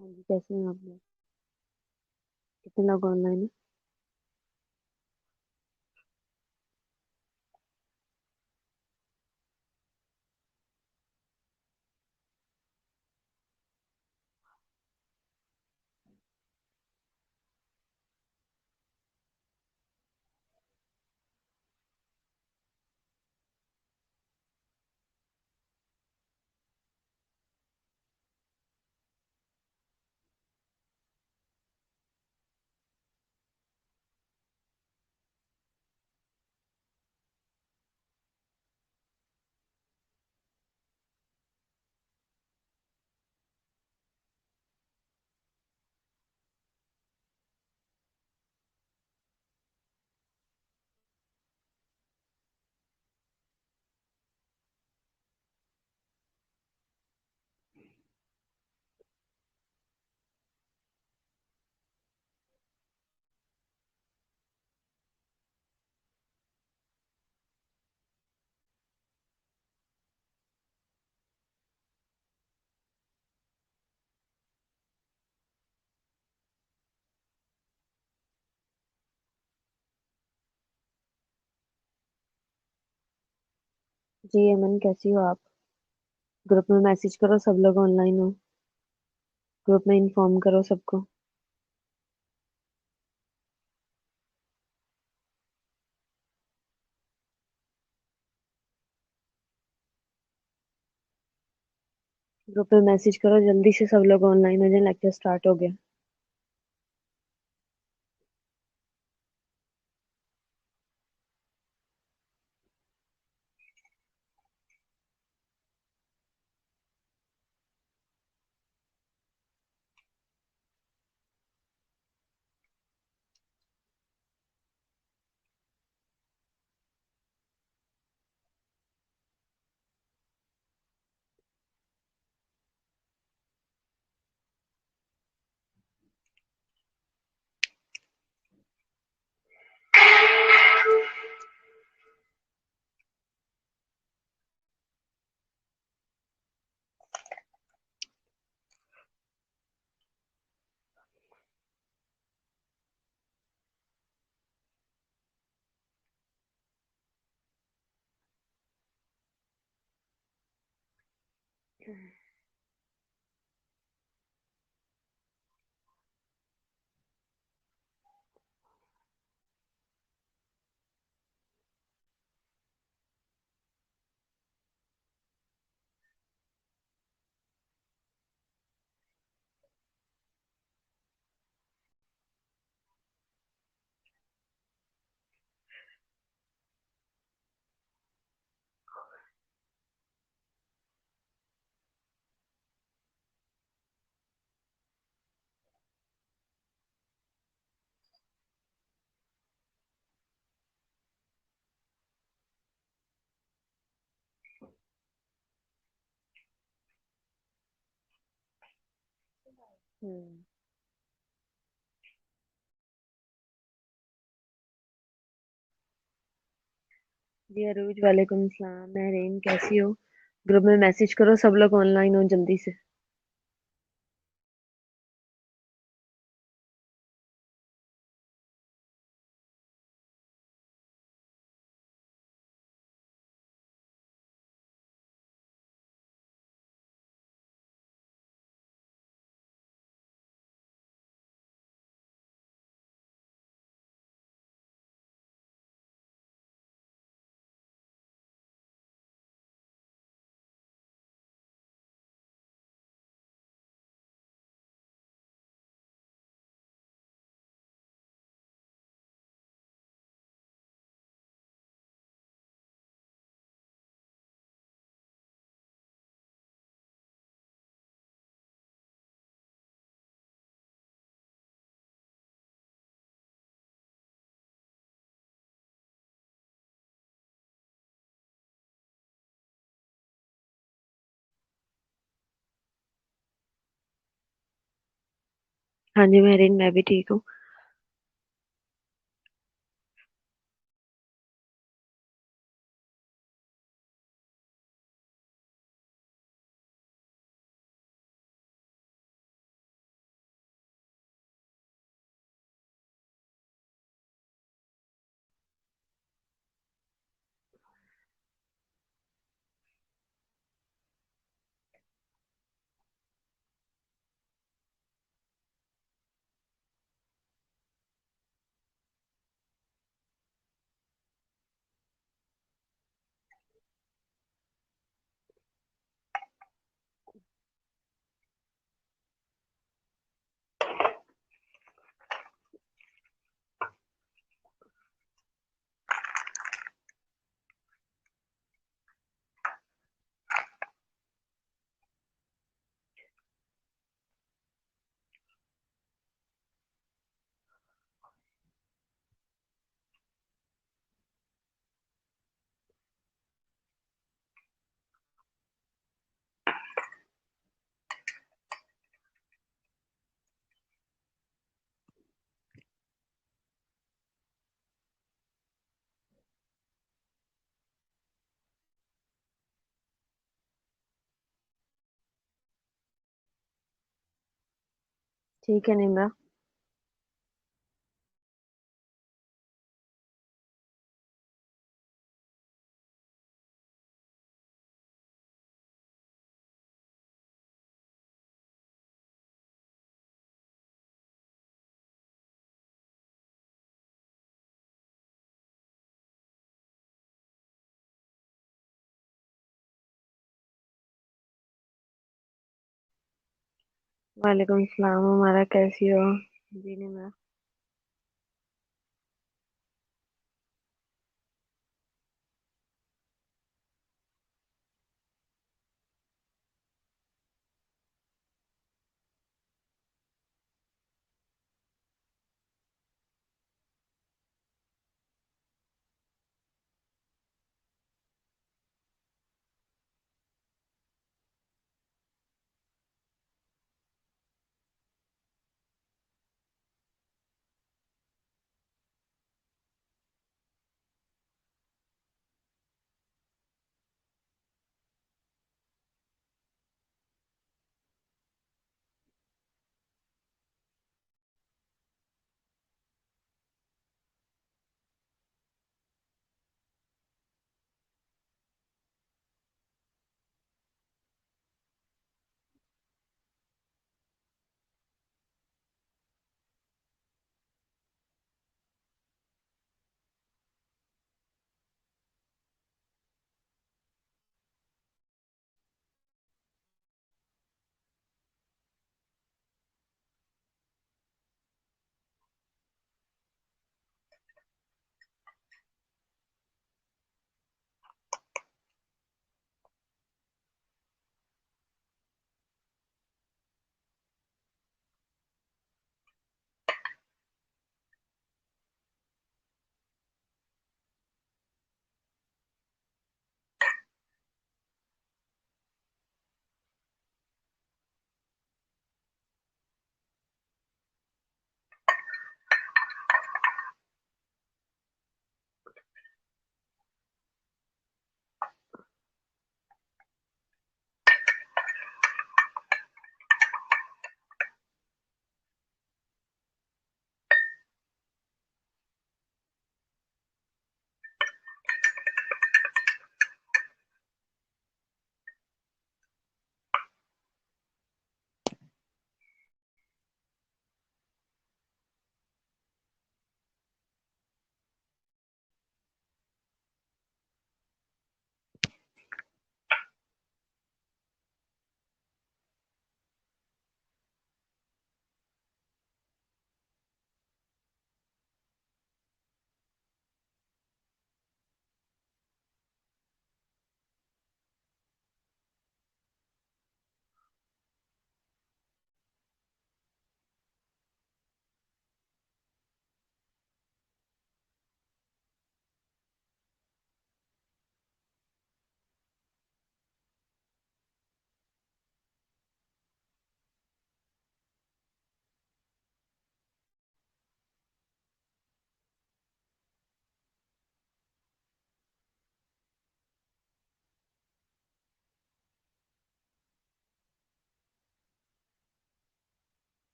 हाँ जी, कैसे हैं आप लोग? कितने लोग ऑनलाइन हैं? जी अमन, कैसी हो आप? ग्रुप में मैसेज करो, सब लोग ऑनलाइन हो। ग्रुप में इन्फॉर्म करो सबको। ग्रुप में मैसेज करो, जल्दी से सब लोग ऑनलाइन हो जाए, लेक्चर स्टार्ट हो गया। हम्म। जी अरूज, वालेकुम सलाम। महरीन, कैसी हो? ग्रुप में मैसेज करो, सब लोग ऑनलाइन हो जल्दी से। हाँ जी महरीन, मैं भी ठीक हूँ। ठीक है निम्रा। वालेकुम सलाम, हमारा कैसी हो? जी निम्रा।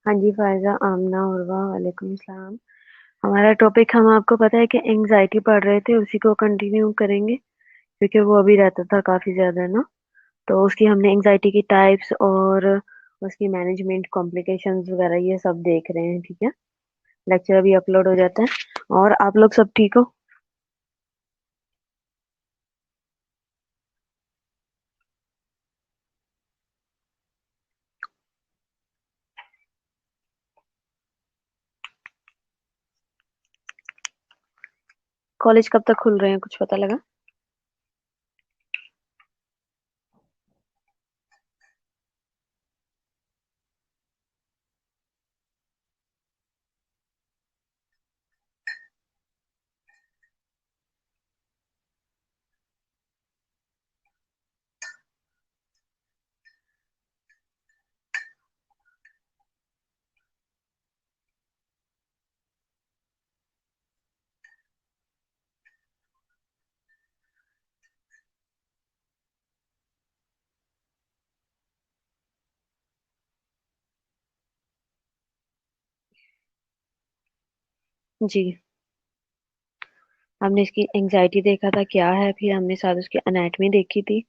हाँ जी फायजा, आमना, उर्वा, वालेकुम सलाम। हमारा टॉपिक, हम आपको पता है कि एंजाइटी पढ़ रहे थे, उसी को कंटिन्यू करेंगे क्योंकि वो अभी रहता था काफी ज्यादा ना। तो उसकी हमने एंजाइटी की टाइप्स और उसकी मैनेजमेंट, कॉम्प्लिकेशंस वगैरह ये सब देख रहे हैं, ठीक है। लेक्चर अभी अपलोड हो जाता है। और आप लोग सब ठीक हो? कॉलेज कब तक खुल रहे हैं, कुछ पता लगा? जी। हमने इसकी एंजाइटी देखा था क्या है, फिर हमने साथ उसकी एनाटमी देखी थी,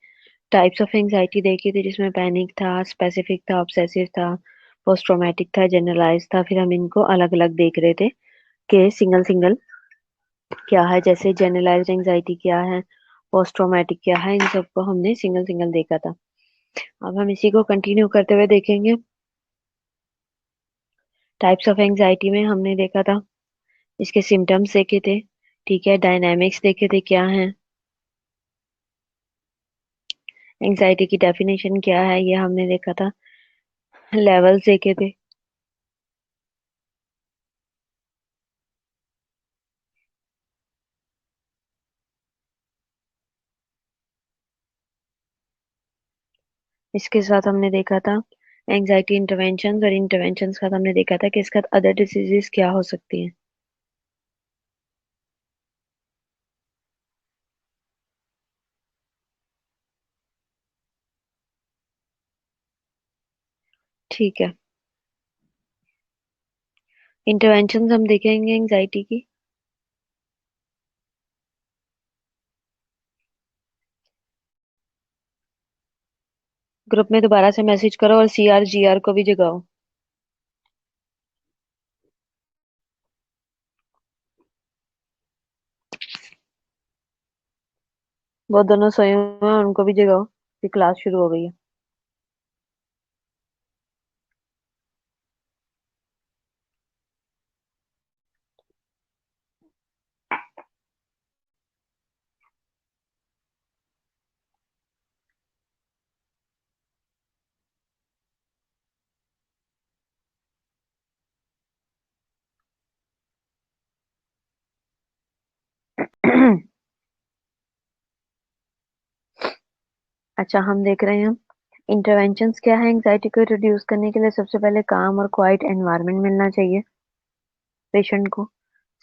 टाइप्स ऑफ एंजाइटी देखी थी जिसमें पैनिक था, स्पेसिफिक था, ऑब्सेसिव था, पोस्ट ट्रॉमेटिक था, जनरलाइज था। फिर हम इनको अलग अलग देख रहे थे कि सिंगल सिंगल क्या है, जैसे जनरलाइज्ड एंजाइटी क्या है, पोस्ट ट्रॉमेटिक क्या है, इन सबको हमने सिंगल सिंगल देखा था। अब हम इसी को कंटिन्यू करते हुए देखेंगे। टाइप्स ऑफ एंजाइटी में हमने देखा था, इसके सिम्टम्स देखे थे, ठीक है, डायनामिक्स देखे थे क्या है, एंजाइटी की डेफिनेशन क्या है ये हमने देखा था, लेवल्स देखे थे। इसके साथ हमने देखा था एंजाइटी इंटरवेंशन, और इंटरवेंशन के साथ हमने देखा था कि इसके साथ अदर डिसीजेस क्या हो सकती हैं। ठीक है, इंटरवेंशन हम देखेंगे एंजाइटी की। ग्रुप में दोबारा से मैसेज करो और CR GR को भी जगाओ। वो दोनों सोए हुए हैं, उनको भी जगाओ कि क्लास शुरू हो गई है। अच्छा, हम देख रहे हैं इंटरवेंशंस क्या है। एंजाइटी को रिड्यूस करने के लिए सबसे पहले काम और क्वाइट एनवायरनमेंट मिलना चाहिए पेशेंट को।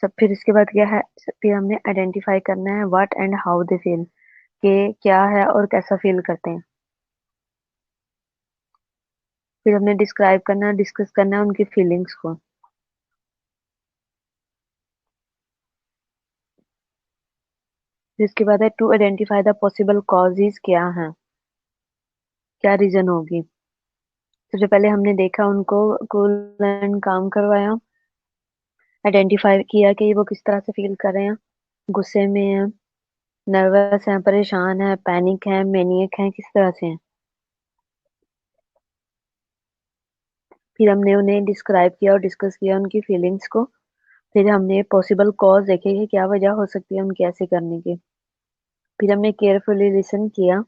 सब फिर इसके बाद क्या है, फिर हमने आइडेंटिफाई करना है what and how they feel, कि क्या है और कैसा फील करते हैं। फिर हमने डिस्क्राइब करना, डिस्कस करना है उनकी फीलिंग्स को। फिर इसके बाद है to identify the possible causes, क्या है, क्या रीजन होगी। सबसे पहले हमने देखा उनको, कूल एंड काम करवाया, आइडेंटिफाई किया कि वो किस तरह से फील कर रहे हैं, गुस्से में है, नर्वस है, परेशान है, पैनिक है, मैनियक है, किस तरह से है। फिर हमने उन्हें डिस्क्राइब किया और डिस्कस किया उनकी फीलिंग्स को। फिर हमने पॉसिबल कॉज देखे कि क्या वजह हो सकती है उनके ऐसे करने की। फिर हमने केयरफुली लिसन किया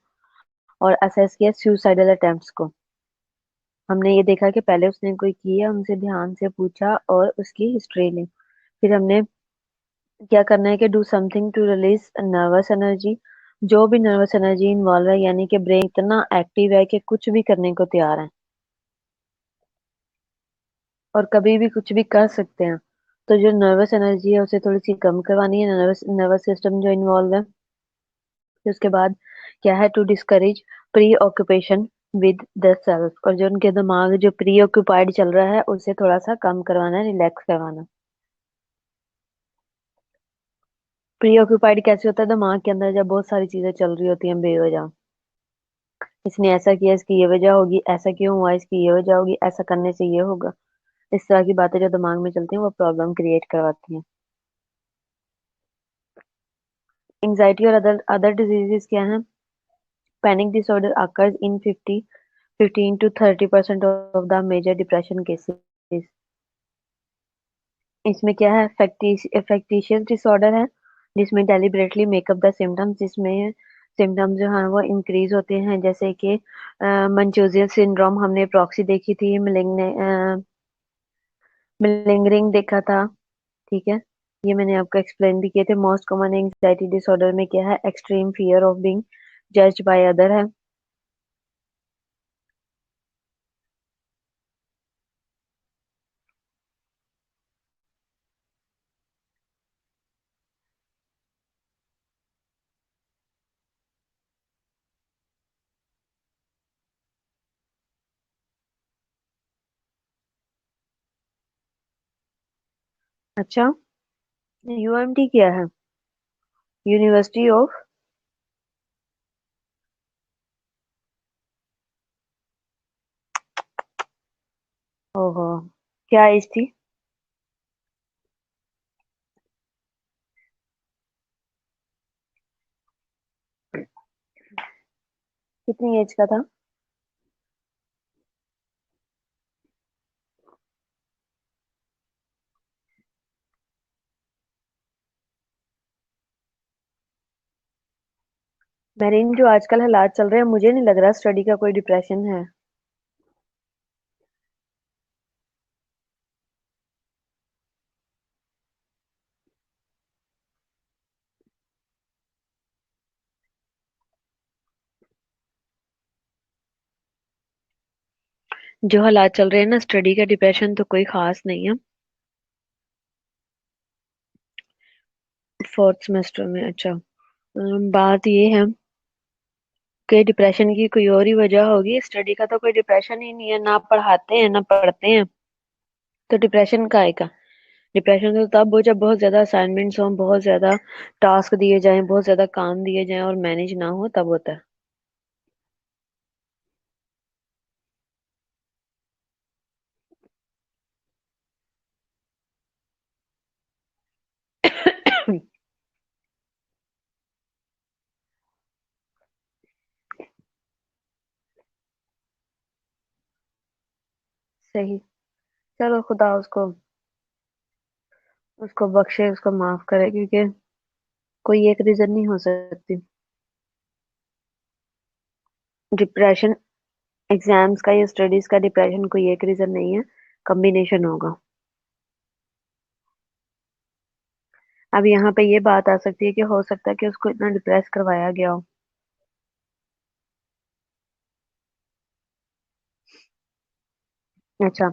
और असेस किया सुसाइडल अटेम्प्ट्स को। हमने ये देखा कि पहले उसने कोई किया, उनसे ध्यान से पूछा और उसकी हिस्ट्री ली। फिर हमने क्या करना है कि do something to release nervous energy. जो भी नर्वस एनर्जी इन्वॉल्व है, यानी कि ब्रेन इतना एक्टिव है कि कुछ भी करने को तैयार है और कभी भी कुछ भी कर सकते हैं। तो जो नर्वस एनर्जी है उसे थोड़ी सी कम करवानी है, नर्वस नर्वस सिस्टम जो इन्वॉल्व है। फिर उसके बाद क्या है, to discourage preoccupation with the self, और जो उनके दिमाग जो प्री ऑक्यूपाइड चल रहा है उसे थोड़ा सा कम करवाना है, रिलैक्स करवाना। प्री ऑक्यूपाइड कैसे होता है, दिमाग के अंदर जब बहुत सारी चीजें चल रही होती हैं बेवजह, इसने ऐसा किया, इसकी ये वजह होगी, ऐसा क्यों हुआ, इसकी ये वजह होगी, ऐसा करने से ये होगा, इस तरह की बातें जो दिमाग में चलती हैं वो प्रॉब्लम क्रिएट करवाती हैं। एंजाइटी और अदर डिजीजेस क्या हैं। Panic disorder occurs in 15 to 30% of the major depression cases। इसमें क्या है, फैक्टिशियस डिसऑर्डर है, जिसमें डेलिबरेटली मेकअप द सिम्टम्स, जिसमें सिम्टम्स जो हैं वो इंक्रीज होते हैं, जैसे कि मंचूजियन सिंड्रोम हमने प्रॉक्सी देखी थी, मिलिंगरिंग देखा था, ठीक है। ये मैंने आपको एक्सप्लेन भी किए थे। मोस्ट कॉमन एंजाइटी डिसऑर्डर में क्या है, extreme fear of being judged by other है। अच्छा, यूएमटी क्या है? University of. ओहो। क्या एज थी? कितनी एज का था? मेरीन, जो आजकल हालात चल रहे हैं, मुझे नहीं लग रहा स्टडी का कोई डिप्रेशन है। जो हालात चल रहे हैं ना, स्टडी का डिप्रेशन तो कोई खास नहीं है। फोर्थ सेमेस्टर में? अच्छा। बात ये है कि डिप्रेशन की कोई और ही वजह होगी, स्टडी का तो कोई डिप्रेशन ही नहीं है। ना पढ़ाते हैं ना पढ़ते हैं, तो डिप्रेशन का है का? डिप्रेशन तो तब हो जब बहुत ज्यादा असाइनमेंट्स हो, बहुत ज्यादा टास्क दिए जाएं, बहुत ज्यादा काम दिए जाएं और मैनेज ना हो, तब होता है। सही। चलो, खुदा उसको उसको बख्शे, उसको माफ करे, क्योंकि कोई एक रीजन नहीं हो सकती। डिप्रेशन एग्जाम्स का या स्टडीज का डिप्रेशन कोई एक रीजन नहीं है, कॉम्बिनेशन होगा। अब यहाँ पे ये बात आ सकती है कि हो सकता है कि उसको इतना डिप्रेस करवाया गया हो। अच्छा।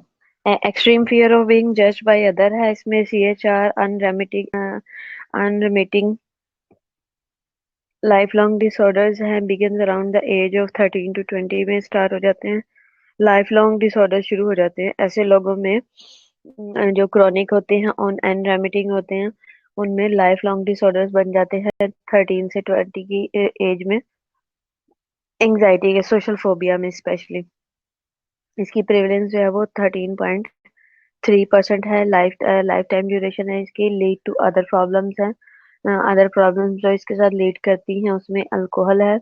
Extreme fear of being judged by other है इसमें। CHR unremitting lifelong disorders हैं, begins around the age of 13 to 20 में स्टार्ट हो जाते हैं। लाइफ लॉन्ग डिसऑर्डर शुरू हो जाते हैं ऐसे लोगों में, जो क्रॉनिक होते हैं और एंड रेमिटिंग होते हैं, उनमें लाइफ लॉन्ग डिसऑर्डर्स बन जाते हैं 13 से 20 की एज में। एंजाइटी के, सोशल फोबिया में स्पेशली, इसकी प्रेवलेंस जो है वो 13.3% है। लाइफ टाइम ड्यूरेशन है इसकी। लीड टू अदर प्रॉब्लम्स है। अदर प्रॉब्लम्स जो इसके साथ लीड करती हैं उसमें अल्कोहल है,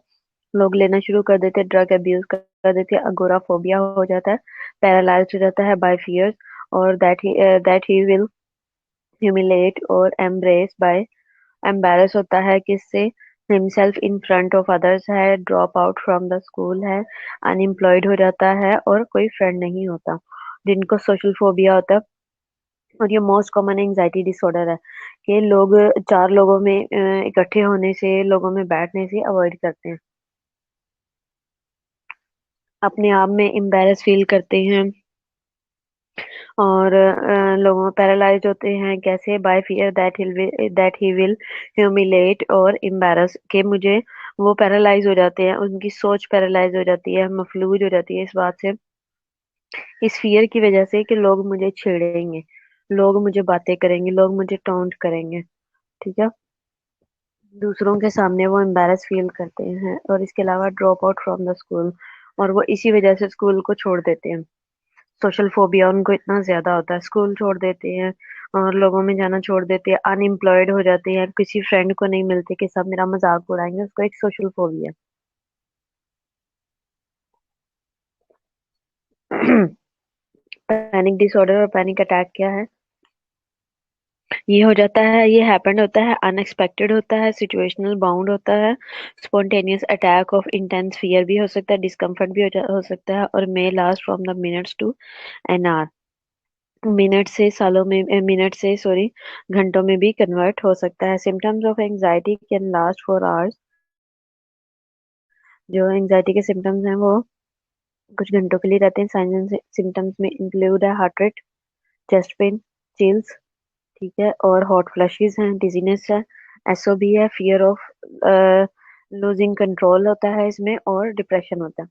लोग लेना शुरू कर देते हैं, ड्रग अब्यूज कर देते हैं, अगोराफोबिया हो जाता है, पैरालाइज्ड हो जाता है बाय फियर्स, और दैट ही विल ह्यूमिलेट और एम्ब्रेस बाय, एम्बेरस होता है किससे? Himself in front of others है, drop out from the school है, अनएम्प्लॉयड हो जाता है और कोई फ्रेंड नहीं होता। जिनको सोशल फोबिया होता है, और ये मोस्ट कॉमन एंजाइटी डिसऑर्डर है, कि लोग चार लोगों में इकट्ठे होने से, लोगों में बैठने से अवॉइड करते हैं, अपने आप में एम्बेरस फील करते हैं, और लोगों पैरालाइज होते हैं कैसे? Bye fear that he will humiliate और एम्बैरस, के मुझे, वो पैरालाइज हो जाते हैं, उनकी सोच पैरालाइज हो जाती है, मफलूज हो जाती है इस बात से, इस फियर की वजह से कि लोग मुझे छेड़ेंगे, लोग मुझे बातें करेंगे, लोग मुझे टॉन्ट करेंगे। ठीक है। दूसरों के सामने वो एम्बैरस फील करते हैं, और इसके अलावा drop out from the school, और वो इसी वजह से स्कूल को छोड़ देते हैं। सोशल फोबिया उनको इतना ज्यादा होता है, स्कूल छोड़ देते हैं और लोगों में जाना छोड़ देते हैं, अनएम्प्लॉयड हो जाते हैं, किसी फ्रेंड को नहीं मिलते कि सब मेरा मजाक उड़ाएंगे, उसको एक सोशल फोबिया। पैनिक डिसऑर्डर और पैनिक अटैक क्या है? ये हो जाता है, ये हैपेंड होता है, अनएक्सपेक्टेड होता है, सिचुएशनल बाउंड होता है, spontaneous attack of intense fear भी हो सकता है, डिस्कम्फर्ट भी हो सकता है, और may last from the minutes to an hour, minute से सॉरी, घंटों में भी कन्वर्ट हो सकता है। Symptoms of anxiety can last for hours. जो एंजाइटी के सिम्टम्स हैं वो कुछ घंटों के लिए रहते हैं। साइंस एंड सिम्टम्स में इंक्लूड है heart rate, chest pain, chills, ठीक है, और हॉट फ्लैशेस हैं, डिजीनेस है, SOB है, फियर ऑफ लूजिंग कंट्रोल होता है इसमें, और डिप्रेशन होता है।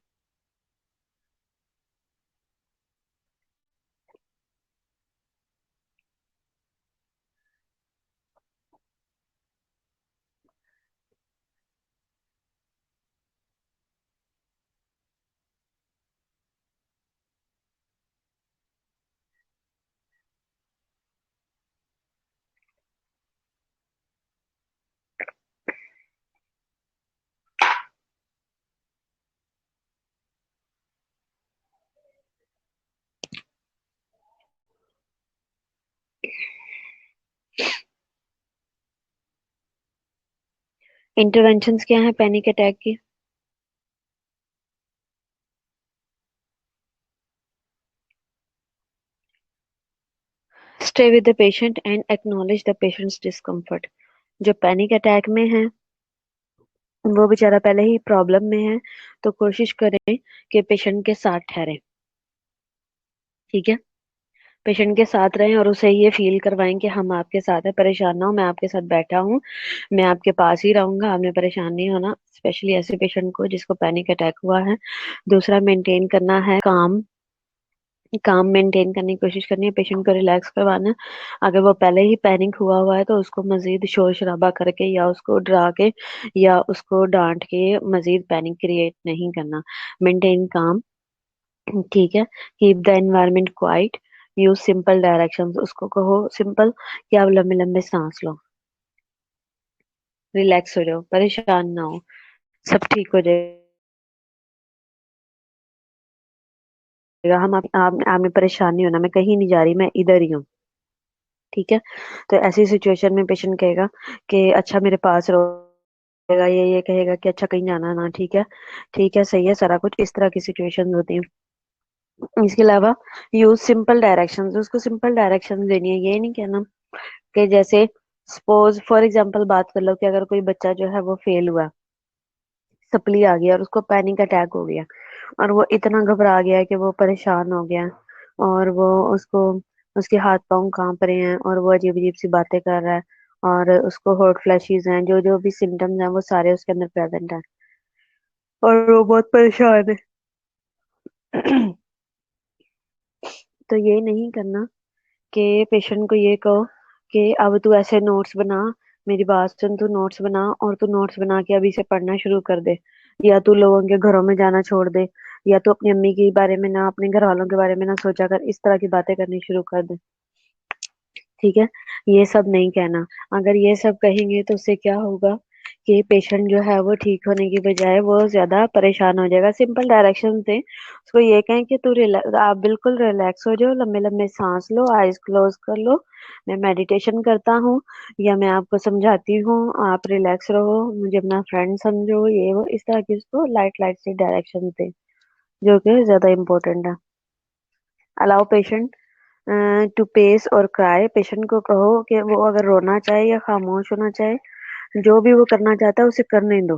इंटरवेंशंस क्या है पैनिक अटैक की? Stay with the patient and acknowledge the patients discomfort. जो पैनिक अटैक में है वो बेचारा पहले ही प्रॉब्लम में है, तो कोशिश करें कि पेशेंट के साथ ठहरें। ठीक है, पेशेंट के साथ रहें और उसे ये फील करवाएं कि हम आपके साथ हैं, परेशान ना हो, मैं आपके साथ बैठा हूँ, मैं आपके पास ही रहूंगा, आपने परेशान नहीं होना। स्पेशली ऐसे पेशेंट को जिसको पैनिक अटैक हुआ है। दूसरा, मेंटेन करना है काम। काम मेंटेन करने की कोशिश करनी है, पेशेंट को रिलैक्स करवाना है। अगर वो पहले ही पैनिक हुआ हुआ है तो उसको मजीद शोर शराबा करके या उसको डरा के या उसको डांट के मजीद पैनिक क्रिएट नहीं करना। मेंटेन काम। ठीक है। Keep the environment quite. Use simple directions. उसको कहो सिंपल कि आप लंबे लंबे सांस लो, रिलैक्स हो जाओ, परेशान ना हो, सब ठीक हो जाएगा। आप में परेशान नहीं होना, मैं कहीं नहीं जा रही, मैं इधर ही हूँ। ठीक है। तो ऐसी सिचुएशन में पेशेंट कहेगा कि अच्छा मेरे पास रहोगा, ये कहेगा कि अच्छा कहीं जाना ना। ठीक है, ठीक है, सही है, सारा कुछ इस तरह की सिचुएशन होती है। इसके अलावा यूज सिंपल डायरेक्शंस। उसको सिंपल डायरेक्शंस देनी है, ये नहीं कहना कि जैसे सपोज फॉर एग्जांपल बात कर लो कि अगर कोई बच्चा जो है वो फेल हुआ, सप्ली आ गया और उसको पैनिक अटैक हो गया और वो इतना घबरा गया है कि वो परेशान हो गया है और वो उसको उसके हाथ पांव कांप रहे हैं और वो अजीब अजीब सी बातें कर रहा है और उसको हॉट फ्लैशेस हैं, जो जो भी सिम्टम्स हैं वो सारे उसके अंदर प्रेजेंट हैं और वो बहुत परेशान है। तो ये नहीं करना कि पेशेंट को ये कहो कि अब तू ऐसे नोट्स बना, मेरी बात सुन, तू नोट्स बना और तू नोट्स बना के अभी से पढ़ना शुरू कर दे, या तू लोगों के घरों में जाना छोड़ दे, या तू अपनी अम्मी के बारे में ना, अपने घर वालों के बारे में ना सोचा कर, इस तरह की बातें करनी शुरू कर दे। ठीक है, ये सब नहीं कहना। अगर ये सब कहेंगे तो उससे क्या होगा कि पेशेंट जो है वो ठीक होने की बजाय वो ज्यादा परेशान हो जाएगा। सिंपल डायरेक्शन से उसको ये कहें कि आप बिल्कुल रिलैक्स हो जाओ, लंबे लंबे सांस लो, आइज क्लोज कर लो, मैं मेडिटेशन करता हूँ या मैं आपको समझाती हूँ, आप रिलैक्स रहो, मुझे अपना फ्रेंड समझो, ये वो इस तरह की उसको लाइट लाइट सी डायरेक्शन दे, जो कि ज्यादा इंपॉर्टेंट है। अलाउ पेशेंट टू पेस और क्राई। पेशेंट को कहो कि वो अगर रोना चाहे या खामोश होना चाहे, जो भी वो करना चाहता है उसे करने दो,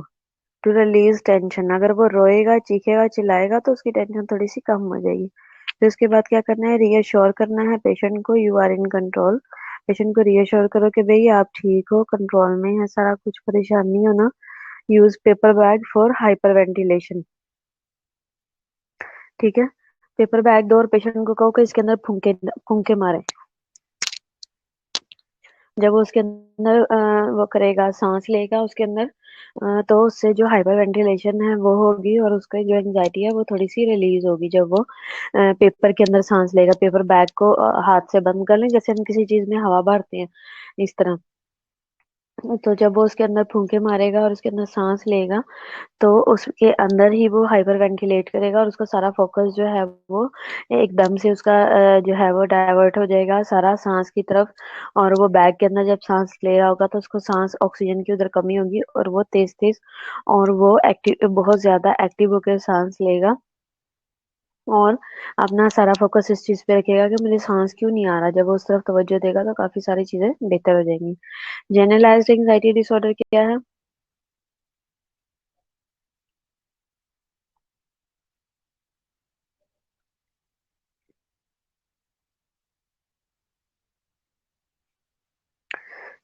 टू रिलीज टेंशन। अगर वो रोएगा, चीखेगा, चिल्लाएगा तो उसकी टेंशन थोड़ी सी कम हो जाएगी। फिर उसके बाद क्या करना है, रीअश्योर करना है पेशेंट को, you are in control. Patient को रीअश्योर करो कि भाई आप ठीक हो, कंट्रोल में है सारा कुछ, परेशान नहीं होना। Use paper bag for hyper ventilation. ठीक है, पेपर बैग दो और पेशेंट को कहो कि इसके अंदर फूंके फूंके मारे। जब वो उसके अंदर वो करेगा, सांस लेगा उसके अंदर, तो उससे जो हाइपर वेंटिलेशन है वो होगी और उसका जो एंजाइटी है वो थोड़ी सी रिलीज होगी। जब वो पेपर के अंदर सांस लेगा, पेपर बैग को हाथ से बंद कर लें जैसे हम किसी चीज में हवा भरते हैं, इस तरह। तो जब वो उसके अंदर फूंके मारेगा और उसके अंदर सांस लेगा तो उसके अंदर ही वो हाइपर वेंटिलेट करेगा और उसका सारा फोकस जो है वो एकदम से उसका जो है वो डाइवर्ट हो जाएगा सारा सांस की तरफ। और वो बैग के अंदर जब सांस ले रहा होगा तो उसको सांस ऑक्सीजन की उधर कमी होगी और वो तेज तेज और वो एक्टिव, बहुत ज्यादा एक्टिव होकर सांस लेगा और अपना सारा फोकस इस चीज पे रखेगा कि मुझे सांस क्यों नहीं आ रहा। जब वो उस तरफ तवज्जो देगा तो काफी सारी चीजें बेहतर हो जाएंगी। जनरलाइज्ड एंजाइटी डिसऑर्डर क्या है?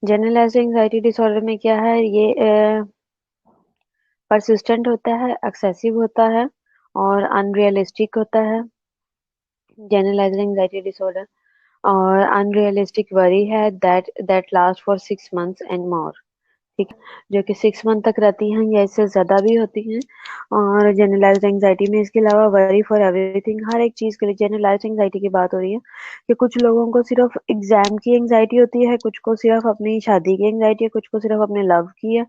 जनरलाइज्ड एंजाइटी डिसऑर्डर में क्या है, ये परसिस्टेंट होता है, एक्सेसिव होता है और अनरियलिस्टिक होता है। जनरलाइज्ड एंजाइटी डिसऑर्डर और अनरियलिस्टिक वरी है that that last for 6 months and more. ठीक है, जो कि 6 मंथ तक रहती हैं या इससे ज्यादा भी होती हैं। और जनरलाइज्ड एंजाइटी में इसके अलावा वरी फॉर एवरीथिंग, हर एक चीज के लिए जनरलाइज्ड एंजाइटी की बात हो रही है कि कुछ लोगों को सिर्फ एग्जाम की एंजाइटी होती है, कुछ को सिर्फ अपनी शादी की एंजाइटी है, कुछ को सिर्फ अपने लव की है,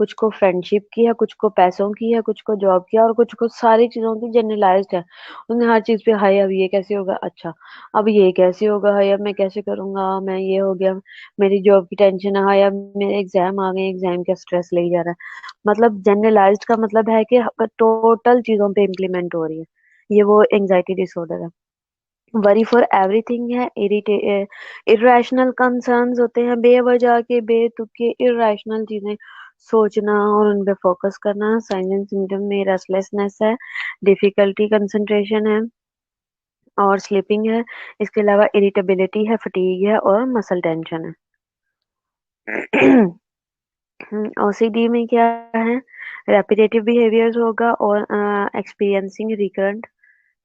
कुछ को फ्रेंडशिप की है, कुछ को पैसों की है, कुछ को जॉब की है, और कुछ को सारी चीजों की जनरलाइज्ड है। उन्हें हर चीज पे हाय अब ये कैसे होगा, अच्छा अब ये कैसे होगा, हाय अब मैं कैसे करूंगा, मैं ये हो गया, मेरी जॉब की टेंशन है, हाय अब मेरे एग्जाम आ गए, एग्जाम का स्ट्रेस ले जा रहा है। मतलब जनरलाइज्ड का मतलब है कि टोटल चीजों पे इम्प्लीमेंट हो रही है। ये वो एंजाइटी डिसऑर्डर है। वरी फॉर एवरीथिंग है, इरेशनल कंसर्न्स होते हैं, बेवजह के बेतुके इरेशनल चीजें सोचना और उन पे फोकस करना। साइंस एंड सिम्टम में रेस्टलेसनेस है, डिफिकल्टी कंसंट्रेशन है और स्लीपिंग है। इसके अलावा इरिटेबिलिटी है, फटीग है और मसल टेंशन है। ओसीडी में क्या है, रेपिटेटिव बिहेवियर्स होगा और एक्सपीरियंसिंग रिकरेंट।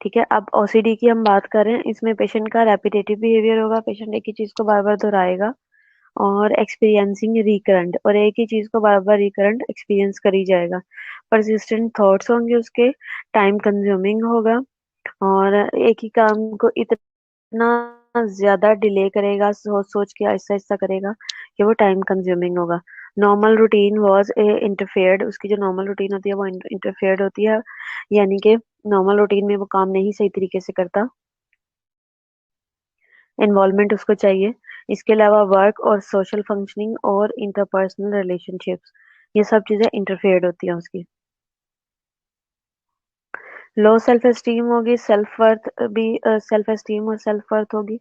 ठीक है, अब ओसीडी की हम बात करें, इसमें पेशेंट का रेपिटेटिव बिहेवियर होगा, पेशेंट एक ही चीज को बार बार दोहराएगा, और एक्सपीरियंसिंग रिकरेंट, और एक ही चीज को बार बार रिकरेंट एक्सपीरियंस करी जाएगा। परसिस्टेंट थॉट्स होंगे उसके, टाइम कंज्यूमिंग होगा, और एक ही काम को इतना ज्यादा डिले करेगा, सोच सोच के आहिस्ता आहिस्ता करेगा कि वो टाइम कंज्यूमिंग होगा। नॉर्मल रूटीन वॉज इंटरफेयर्ड, उसकी जो नॉर्मल रूटीन होती है वो इंटरफेयर्ड होती है, यानी कि नॉर्मल रूटीन में वो काम नहीं सही तरीके से करता, इन्वॉल्वमेंट उसको चाहिए। इसके अलावा वर्क और सोशल फंक्शनिंग और इंटरपर्सनल रिलेशनशिप्स, ये सब चीजें इंटरफेयर्ड होती हैं उसकी। लो सेल्फ एस्टीम होगी, सेल्फ वर्थ भी, सेल्फ एस्टीम और सेल्फ वर्थ होगी,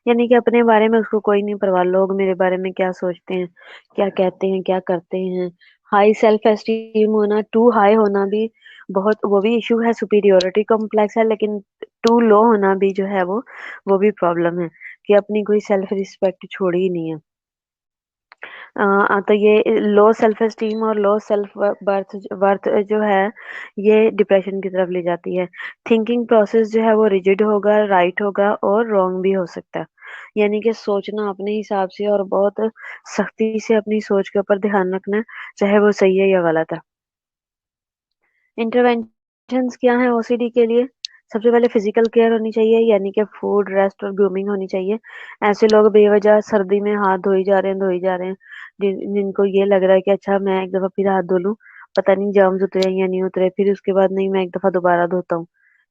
यानी कि अपने बारे में उसको कोई नहीं परवाह, लोग मेरे बारे में क्या सोचते हैं, क्या कहते हैं, क्या करते हैं। हाई सेल्फ एस्टीम होना, टू हाई होना भी बहुत, वो भी इशू है, सुपीरियोरिटी कॉम्प्लेक्स है, लेकिन टू लो होना भी जो है वो भी प्रॉब्लम है, कि अपनी कोई सेल्फ रिस्पेक्ट छोड़ी ही नहीं है। तो ये लो सेल्फ एस्टीम और लो सेल्फ वर्थ वर्थ जो है, ये डिप्रेशन की तरफ ले जाती है। थिंकिंग प्रोसेस जो है वो रिजिड होगा, राइट होगा और रॉन्ग भी हो सकता है, यानी कि सोचना अपने हिसाब से और बहुत सख्ती से अपनी सोच के ऊपर ध्यान रखना है, चाहे वो सही है या गलत है। इंटरवेंशंस क्या है ओसीडी के लिए? सबसे पहले फिजिकल केयर होनी चाहिए, यानी कि फूड, रेस्ट और ग्रूमिंग होनी चाहिए। ऐसे लोग बेवजह सर्दी में हाथ धोई जा रहे हैं, जिनको ये लग रहा है कि अच्छा मैं एक दफा फिर हाथ धो लूं, पता नहीं जर्म्स उतरे हैं या नहीं उतरे, फिर उसके बाद नहीं मैं एक दफा दोबारा धोता हूँ,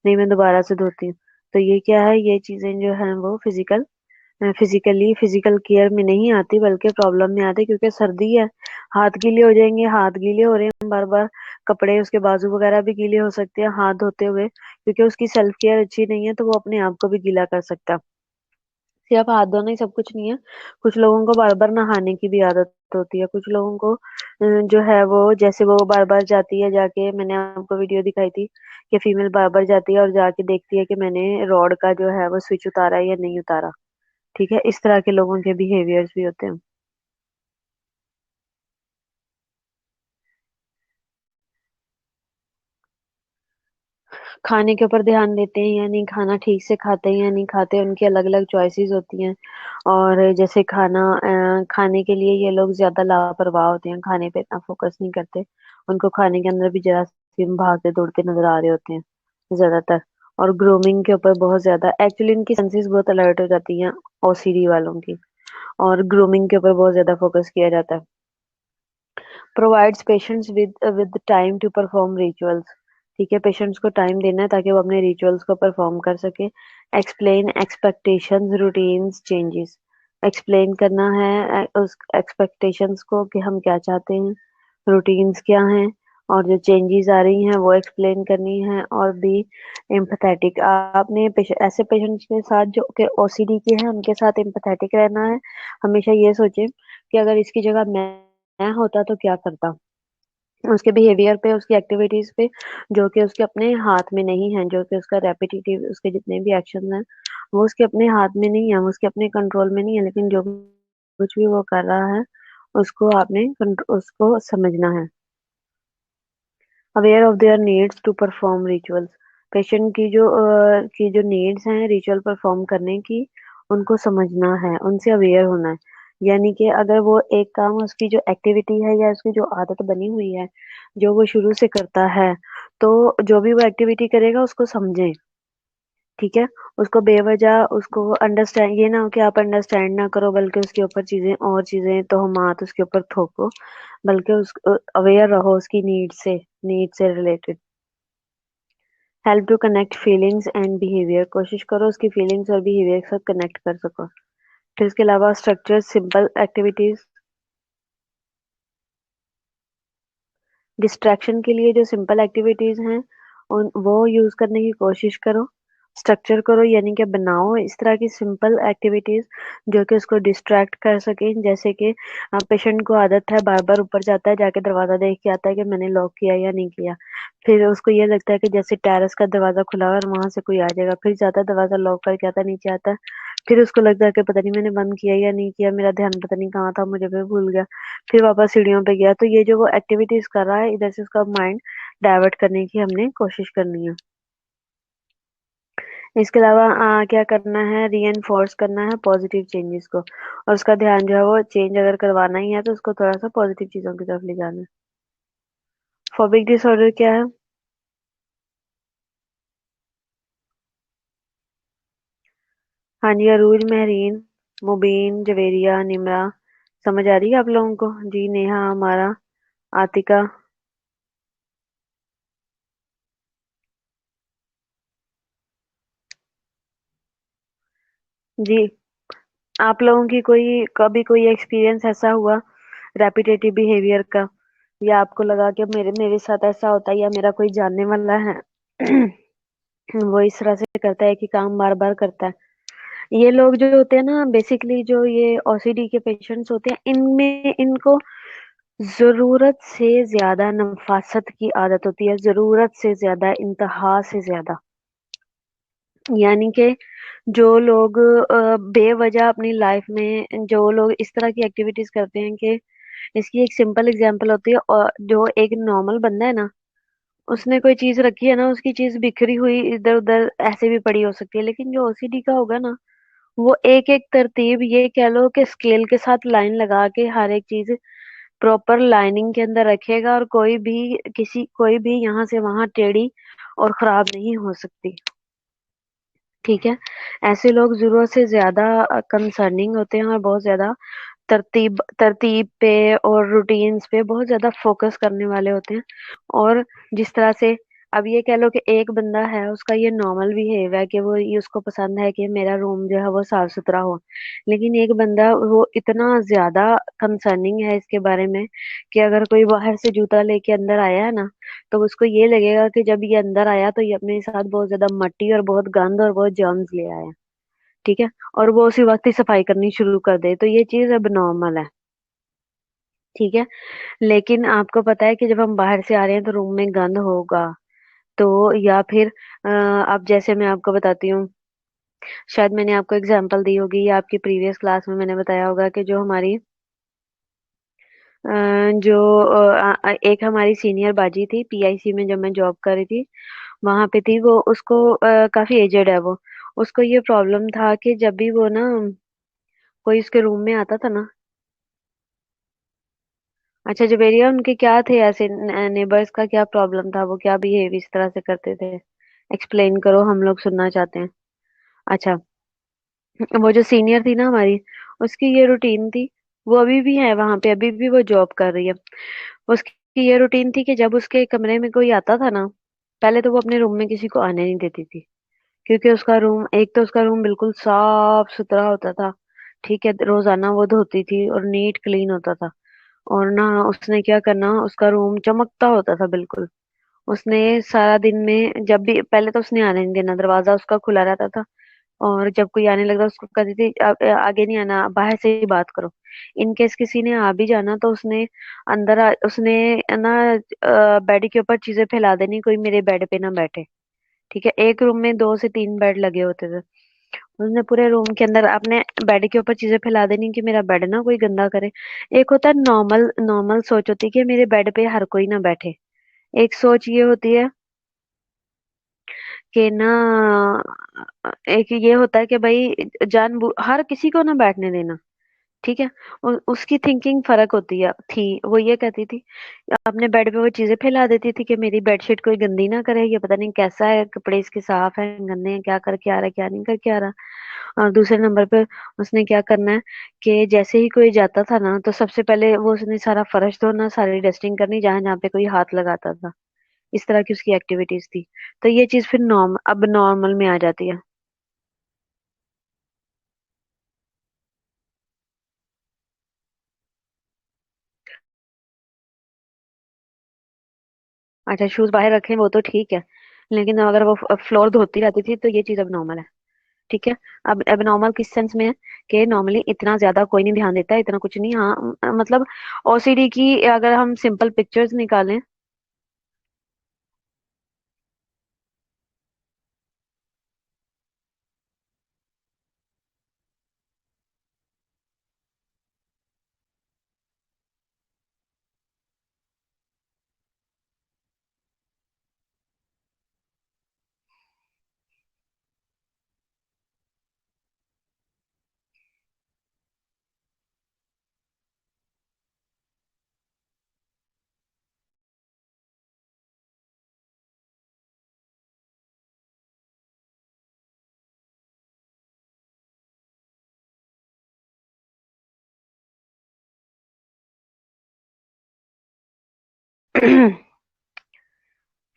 नहीं मैं दोबारा से धोती हूँ। तो ये क्या है, ये चीजें जो है वो फिजिकल केयर में नहीं आती, बल्कि प्रॉब्लम में आती है, क्योंकि सर्दी है, हाथ गीले हो जाएंगे, हाथ गीले हो रहे हैं बार बार, कपड़े उसके बाजू वगैरह भी गीले हो सकते हैं हाथ धोते हुए, क्योंकि उसकी सेल्फ केयर अच्छी नहीं है, तो वो अपने आप को भी गीला कर सकता है। सिर्फ हाथ धोना ही सब कुछ नहीं है, कुछ लोगों को बार बार नहाने की भी आदत होती है, कुछ लोगों को जो है वो, जैसे वो बार बार जाती है, जाके मैंने आपको वीडियो दिखाई थी कि फीमेल बार बार जाती है और जाके देखती है कि मैंने रॉड का जो है वो स्विच उतारा है या नहीं उतारा। ठीक है, इस तरह के लोगों के बिहेवियर्स भी होते हैं। खाने के ऊपर ध्यान देते हैं या नहीं, खाना ठीक से खाते हैं या नहीं खाते, उनकी अलग अलग चॉइसेस होती हैं। और जैसे खाने के लिए ये लोग ज्यादा लापरवाह होते हैं, खाने पे इतना फोकस नहीं करते, उनको खाने के अंदर भी जरासीम भागते दौड़ते नजर आ रहे होते हैं ज्यादातर। और ग्रूमिंग के ऊपर बहुत ज्यादा, एक्चुअली इनकी सेंसेस बहुत अलर्ट हो जाती हैं ओसीडी वालों की, और ग्रूमिंग के ऊपर बहुत ज्यादा फोकस किया जाता है। Provides patients with time to perform rituals. ठीक है, पेशेंट्स को टाइम देना है ताकि वो अपने रिचुअल्स को परफॉर्म कर सके। Explain expectations, routines, changes. Explain करना है उस एक्सपेक्टेशंस को कि हम क्या चाहते हैं, रूटीन्स क्या हैं, और जो चेंजेस आ रही हैं वो एक्सप्लेन करनी है, और भी एम्पथेटिक, आपने ऐसे पेशेंट्स के साथ जो कि ओसीडी के हैं उनके साथ एम्पथेटिक रहना है। हमेशा ये सोचें कि अगर इसकी जगह मैं होता तो क्या करता, उसके बिहेवियर पे, उसकी एक्टिविटीज पे, जो कि उसके अपने हाथ में नहीं है, जो कि उसका रेपिटेटिव, उसके जितने भी एक्शन हैं वो उसके अपने हाथ में नहीं है, वो उसके अपने कंट्रोल में नहीं है, लेकिन जो कुछ भी वो कर रहा है उसको समझना है। Aware of their needs to perform rituals. Patient की जो नीड्स हैं रिचुअल परफॉर्म करने की, उनको समझना है, उनसे अवेयर होना है। यानी कि अगर वो एक काम, उसकी जो एक्टिविटी है या उसकी जो आदत बनी हुई है, जो वो शुरू से करता है, तो जो भी वो एक्टिविटी करेगा उसको समझें, ठीक है। उसको बेवजह उसको अंडरस्टैंड, ये ना हो कि आप अंडरस्टैंड ना करो बल्कि उसके ऊपर चीजें और चीजें तो हम हाथ उसके ऊपर थोपो, बल्कि उस अवेयर रहो उसकी नीड से related. Help to connect feelings and behaviour, कोशिश करो उसकी फीलिंग्स और बिहेवियर के साथ कनेक्ट कर सको। फिर इसके अलावा स्ट्रक्चर सिंपल एक्टिविटीज, डिस्ट्रैक्शन के लिए जो सिंपल एक्टिविटीज हैं उन वो यूज करने की कोशिश करो। स्ट्रक्चर करो यानी कि बनाओ इस तरह की सिंपल एक्टिविटीज जो कि उसको डिस्ट्रैक्ट कर सके। जैसे कि पेशेंट को आदत है बार बार ऊपर जाता है, जाके दरवाजा देख के आता है कि मैंने लॉक किया या नहीं किया। फिर उसको ये लगता है कि जैसे टेरेस का दरवाजा खुला हुआ है और वहां से कोई आ जाएगा, फिर जाता है दरवाजा लॉक करके आता है, नीचे आता है। फिर उसको लगता है कि पता नहीं मैंने बंद किया या नहीं किया, मेरा ध्यान पता नहीं कहाँ था, मुझे भी भूल गया। फिर वापस सीढ़ियों पे गया, तो ये जो वो एक्टिविटीज कर रहा है इधर से उसका माइंड डाइवर्ट करने की हमने कोशिश करनी है। इसके अलावा क्या करना है, रीएनफोर्स करना है पॉजिटिव चेंजेस को, और उसका ध्यान जो है वो चेंज अगर करवाना ही है तो उसको थोड़ा सा पॉजिटिव चीजों की तरफ ले जाना है। फोबिक डिसऑर्डर क्या है? हाँ जी, अरूज, महरीन, मुबीन, जवेरिया, निमरा। समझ आ रही है आप लोगों को? जी, नेहा, हमारा, आतिका। जी, आप लोगों की कोई कभी कोई एक्सपीरियंस ऐसा हुआ रेपिटेटिव बिहेवियर का, या आपको लगा कि मेरे मेरे साथ ऐसा होता है या मेरा कोई जानने वाला है वो इस तरह से करता है कि काम बार बार करता है? ये लोग जो होते हैं ना, बेसिकली जो ये ओसीडी के पेशेंट्स होते हैं, इनमें इनको जरूरत से ज्यादा नफासत की आदत होती है, जरूरत से ज्यादा, इंतहा से ज्यादा। यानी कि जो लोग बेवजह अपनी लाइफ में जो लोग इस तरह की एक्टिविटीज करते हैं कि इसकी एक सिंपल एग्जांपल होती है, और जो एक नॉर्मल बंदा है ना, उसने कोई चीज रखी है ना, उसकी चीज बिखरी हुई इधर उधर ऐसे भी पड़ी हो सकती है, लेकिन जो ओसीडी का होगा ना, वो एक एक तरतीब, ये कह लो कि स्केल के साथ लाइन लगा के हर एक चीज प्रॉपर लाइनिंग के अंदर रखेगा, और कोई भी यहाँ से वहां टेढ़ी और खराब नहीं हो सकती। ठीक है। ऐसे लोग जरूरत से ज्यादा कंसर्निंग होते हैं और बहुत ज्यादा तरतीब तरतीब पे और रूटीन्स पे बहुत ज्यादा फोकस करने वाले होते हैं। और जिस तरह से अब ये कह लो कि एक बंदा है, उसका ये नॉर्मल बिहेव है कि वो ये उसको पसंद है कि मेरा रूम जो है वो साफ सुथरा हो, लेकिन एक बंदा वो इतना ज्यादा कंसर्निंग है इसके बारे में कि अगर कोई बाहर से जूता लेके अंदर आया है ना, तो उसको ये लगेगा कि जब ये अंदर आया तो ये अपने साथ बहुत ज्यादा मट्टी और बहुत गंद और बहुत जर्म्स ले आया। ठीक है। और वो उसी वक्त ही सफाई करनी शुरू कर दे, तो ये चीज अब नॉर्मल है। ठीक है। लेकिन आपको पता है कि जब हम बाहर से आ रहे हैं तो रूम में गंद होगा। तो या फिर अब जैसे मैं आपको बताती हूँ, शायद मैंने आपको एग्जांपल दी होगी या आपकी प्रीवियस क्लास में मैंने बताया होगा कि जो हमारी जो एक हमारी सीनियर बाजी थी पीआईसी में, जब मैं जॉब कर रही थी वहां पे थी वो, उसको काफी एजेड है वो। उसको ये प्रॉब्लम था कि जब भी वो ना कोई उसके रूम में आता था ना। अच्छा जबेरिया, उनके क्या थे ऐसे, नेबर्स का क्या प्रॉब्लम था, वो क्या बिहेव इस तरह से करते थे? एक्सप्लेन करो, हम लोग सुनना चाहते हैं। अच्छा, वो जो सीनियर थी ना हमारी, उसकी ये रूटीन थी, वो अभी भी है वहां पे, अभी भी वो जॉब कर रही है। उसकी ये रूटीन थी कि जब उसके कमरे में कोई आता था ना, पहले तो वो अपने रूम में किसी को आने नहीं देती थी, क्योंकि उसका रूम, एक तो उसका रूम बिल्कुल साफ सुथरा होता था। ठीक है, रोजाना वो धोती थी और नीट क्लीन होता था। और ना उसने क्या करना, उसका रूम चमकता होता था बिल्कुल। उसने सारा दिन में जब भी, पहले तो उसने आने नहीं देना, दरवाजा उसका खुला रहता था। और जब कोई आने लगता उसको कहती थी आगे नहीं आना, बाहर से ही बात करो। इन केस किसी ने आ भी जाना तो उसने ना बेड के ऊपर चीजें फैला देनी, कोई मेरे बेड पे ना बैठे। ठीक है, एक रूम में 2 से 3 बेड लगे होते थे। उसने पूरे रूम के अंदर अपने बेड के ऊपर चीजें फैला देनी कि मेरा बेड ना कोई गंदा करे। एक होता है नॉर्मल नॉर्मल सोच होती है कि मेरे बेड पे हर कोई ना बैठे। एक सोच ये होती है कि ना, एक ये होता है कि भाई हर किसी को ना बैठने देना। ठीक है। उसकी थिंकिंग फर्क होती है थी। वो ये कहती थी, अपने बेड पे वो चीजें फैला देती थी कि मेरी बेडशीट कोई गंदी ना करे, ये पता नहीं कैसा है, कपड़े इसके साफ है गंदे हैं, क्या करके आ रहा है क्या नहीं करके आ रहा। और दूसरे नंबर पे उसने क्या करना है कि जैसे ही कोई जाता था ना, तो सबसे पहले वो उसने सारा फर्श धोना, सारी डस्टिंग करनी जहां जहाँ पे कोई हाथ लगाता था। इस तरह की उसकी एक्टिविटीज थी। तो ये चीज फिर अब नॉर्मल में आ जाती है। अच्छा, शूज बाहर रखे वो तो ठीक है, लेकिन अगर वो फ्लोर धोती रहती थी तो ये चीज अब नॉर्मल है। ठीक है। अब नॉर्मल किस सेंस में है कि नॉर्मली इतना ज्यादा कोई नहीं ध्यान देता है, इतना कुछ नहीं। हाँ, मतलब ओसीडी की अगर हम सिंपल पिक्चर्स निकालें।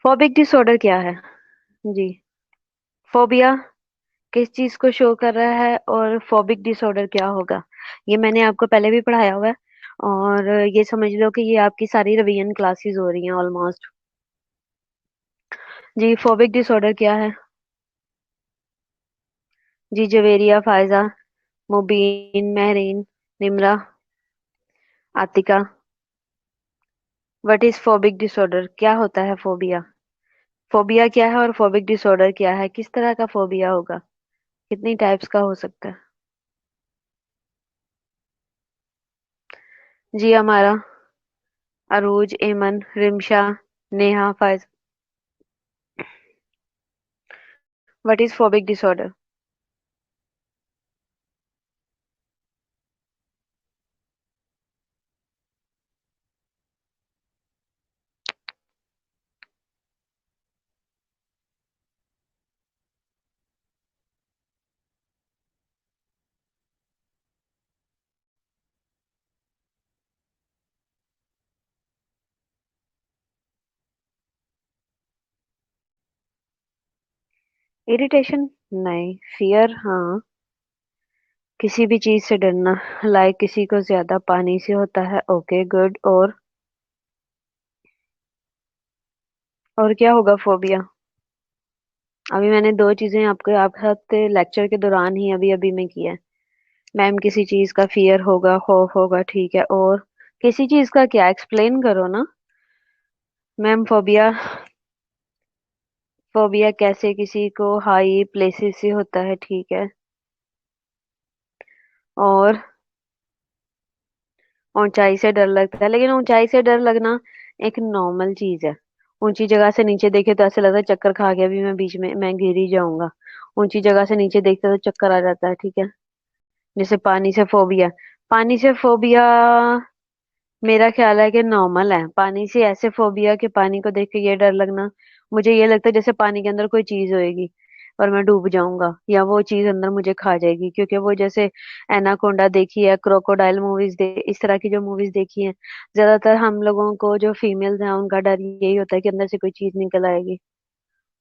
फोबिक डिसऑर्डर क्या है? जी। फोबिया किस चीज को शो कर रहा है और फोबिक डिसऑर्डर क्या होगा, ये मैंने आपको पहले भी पढ़ाया हुआ है। और ये समझ लो कि ये आपकी सारी रिवीजन क्लासेस हो रही हैं ऑलमोस्ट। जी, फोबिक डिसऑर्डर क्या है? जी, Javeria, Faiza, Mubeen, Mehreen, Nimra, Atika. What is phobic disorder? क्या होता है फोबिया? फोबिया क्या है और फोबिक डिसऑर्डर क्या है? किस तरह का फोबिया होगा? कितनी टाइप्स का हो सकता है? जी, हमारा Arooj, Aiman, Rimsha, Neha, Faiz. What is phobic disorder? Irritation नहीं, फियर हाँ। किसी भी चीज से डरना, लाइक किसी को ज्यादा पानी से होता है, ओके गुड। और क्या होगा फोबिया? अभी मैंने दो चीजें आपके आपके साथ लेक्चर के दौरान ही अभी अभी में किया है। मैम, किसी चीज का फियर होगा, खौफ होगा, ठीक है, और किसी चीज का क्या, एक्सप्लेन करो ना। मैम, फोबिया, फोबिया कैसे किसी को हाई प्लेसेस से होता है, ठीक है। और ऊंचाई से डर लगता है, लेकिन ऊंचाई से डर लगना एक नॉर्मल चीज है। ऊंची जगह से नीचे देखे तो ऐसे लगता है चक्कर खा गया, अभी मैं बीच में मैं गिर ही जाऊंगा। ऊंची जगह से नीचे देखते तो चक्कर आ जाता है, ठीक है। जैसे पानी से फोबिया, पानी से फोबिया मेरा ख्याल है कि नॉर्मल है। पानी से ऐसे फोबिया कि पानी को देख के ये डर लगना, मुझे ये लगता है जैसे पानी के अंदर कोई चीज होएगी और मैं डूब जाऊंगा, या वो चीज अंदर मुझे खा जाएगी, क्योंकि वो जैसे एनाकोंडा देखी है, क्रोकोडाइल मूवीज इस तरह की जो मूवीज देखी हैं, ज्यादातर हम लोगों को जो फीमेल्स हैं उनका डर यही होता है कि अंदर से कोई चीज निकल आएगी,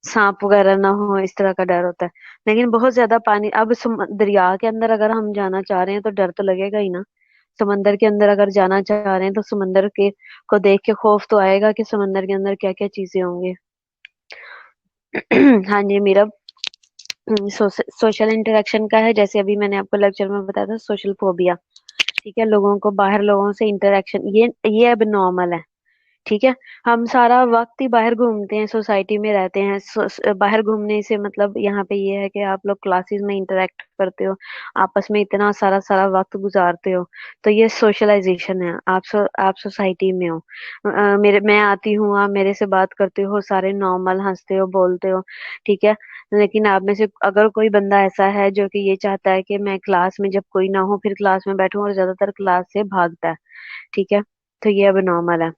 सांप वगैरह ना हो, इस तरह का डर होता है। लेकिन बहुत ज्यादा पानी, अब दरिया के अंदर अगर हम जाना चाह रहे हैं तो डर तो लगेगा ही ना। समंदर के अंदर अगर जाना चाह रहे हैं तो समंदर के को देख के खौफ तो आएगा कि समंदर के अंदर क्या क्या चीजें होंगी। हाँ जी, मेरा सोशल इंटरेक्शन का है, जैसे अभी मैंने आपको लेक्चर में बताया था, सोशल फोबिया। ठीक है, लोगों को बाहर लोगों से इंटरेक्शन, ये अब नॉर्मल है। ठीक है। हम सारा वक्त ही बाहर घूमते हैं, सोसाइटी में रहते हैं। बाहर घूमने से मतलब यहाँ पे ये है कि आप लोग क्लासेस में इंटरेक्ट करते हो, आपस में इतना सारा सारा वक्त गुजारते हो। तो ये सोशलाइजेशन है। आप सोसाइटी में हो, मेरे मैं आती हूँ, आप मेरे से बात करते हो, सारे नॉर्मल हंसते हो, बोलते हो, ठीक है। लेकिन आप में से अगर कोई बंदा ऐसा है जो कि ये चाहता है कि मैं क्लास में जब कोई ना हो फिर क्लास में बैठूं, और ज्यादातर क्लास से भागता है, ठीक है, तो ये अब नॉर्मल है।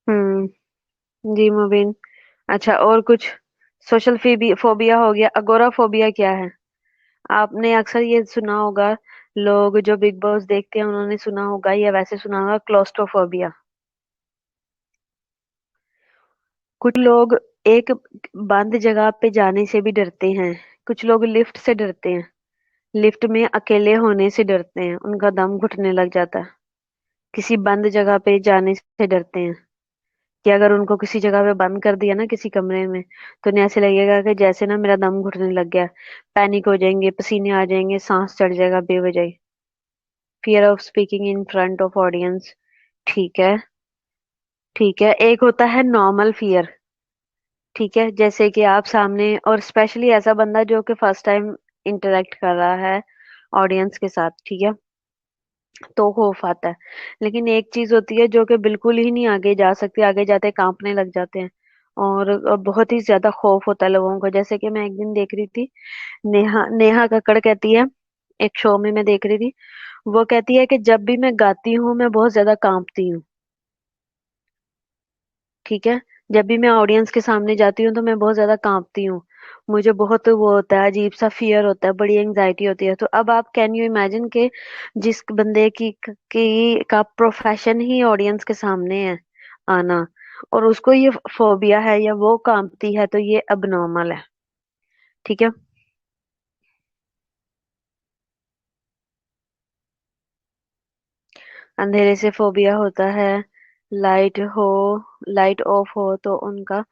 हम्म। जी मुबीन। अच्छा, और कुछ? सोशल फोबिया हो गया। अगोराफोबिया क्या है? आपने अक्सर ये सुना होगा, लोग जो बिग बॉस देखते हैं उन्होंने सुना होगा, या वैसे सुना होगा, क्लोस्ट्रोफोबिया। कुछ लोग एक बंद जगह पे जाने से भी डरते हैं। कुछ लोग लिफ्ट से डरते हैं, लिफ्ट में अकेले होने से डरते हैं, उनका दम घुटने लग जाता है। किसी बंद जगह पे जाने से डरते हैं कि अगर उनको किसी जगह पे बंद कर दिया ना, किसी कमरे में, तो उन्हें ऐसे लगेगा कि जैसे ना मेरा दम घुटने लग गया। पैनिक हो जाएंगे, पसीने आ जाएंगे, सांस चढ़ जाएगा बेवजह। Fear of speaking in front of audience. ठीक है। ठीक है, एक होता है नॉर्मल फियर। ठीक है, जैसे कि आप सामने, और स्पेशली ऐसा बंदा जो कि फर्स्ट टाइम इंटरेक्ट कर रहा है ऑडियंस के साथ, ठीक है, तो खौफ आता है। लेकिन एक चीज होती है जो कि बिल्कुल ही नहीं आगे जा सकती, आगे जाते कांपने लग जाते हैं, और बहुत ही ज्यादा खौफ होता है लोगों को। जैसे कि मैं एक दिन देख रही थी, नेहा नेहा कक्कड़ कहती है, एक शो में मैं देख रही थी, वो कहती है कि जब भी मैं गाती हूँ मैं बहुत ज्यादा कांपती हूँ। ठीक है, जब भी मैं ऑडियंस के सामने जाती हूँ तो मैं बहुत ज्यादा कांपती हूँ। मुझे बहुत वो होता है, अजीब सा फियर होता है, बड़ी एंजाइटी होती है। तो अब आप कैन यू इमेजिन के जिस बंदे की का प्रोफेशन ही ऑडियंस के सामने है आना, और उसको ये फोबिया है या वो कांपती है, तो ये अबनॉर्मल है। ठीक है। अंधेरे से फोबिया होता है, लाइट हो लाइट ऑफ हो तो उनका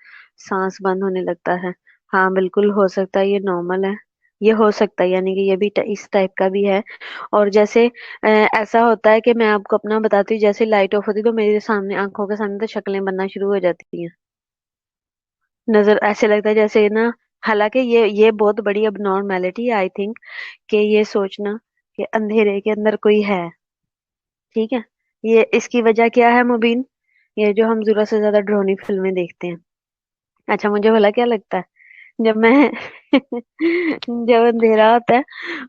सांस बंद होने लगता है। हाँ बिल्कुल हो सकता है, ये नॉर्मल है। ये हो सकता है, यानी कि ये भी इस टाइप का भी है। और जैसे ऐसा होता है कि मैं आपको अपना बताती हूँ, जैसे लाइट ऑफ होती है तो मेरे सामने, आंखों के सामने तो शक्लें बनना शुरू हो जाती हैं। नजर ऐसे लगता है जैसे ना, हालांकि ये बहुत बड़ी अब नॉर्मेलिटी है आई थिंक, कि ये सोचना कि अंधेरे के अंदर कोई है। ठीक है। ये इसकी वजह क्या है मुबीन? ये जो हम जरूरत से ज्यादा ड्रोनी फिल्में देखते हैं। अच्छा, मुझे भला क्या लगता है जब मैं जब अंधेरा होता है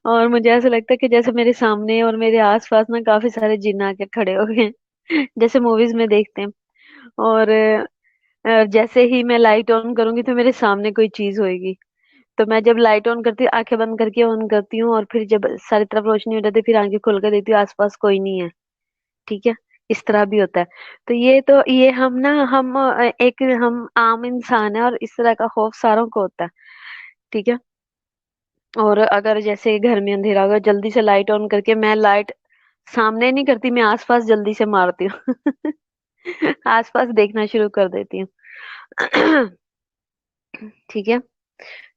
और मुझे ऐसा लगता है कि जैसे मेरे सामने और मेरे आसपास ना काफी सारे जिन्न आके खड़े हो गए हैं, जैसे मूवीज में देखते हैं। और जैसे ही मैं लाइट ऑन करूंगी तो मेरे सामने कोई चीज होगी। तो मैं जब लाइट ऑन करती हूँ, आंखें बंद करके ऑन करती हूँ, और फिर जब सारी तरफ रोशनी हो जाती है फिर आंखें खोल कर देखती हूँ, आसपास कोई नहीं है। ठीक है, इस तरह भी होता है। तो ये हम आम इंसान है, और इस तरह का खौफ सारों को होता है। ठीक है। और अगर जैसे घर में अंधेरा होगा, जल्दी से लाइट ऑन करके, मैं लाइट सामने नहीं करती, मैं आसपास जल्दी से मारती हूँ। आसपास देखना शुरू कर देती हूँ। ठीक है।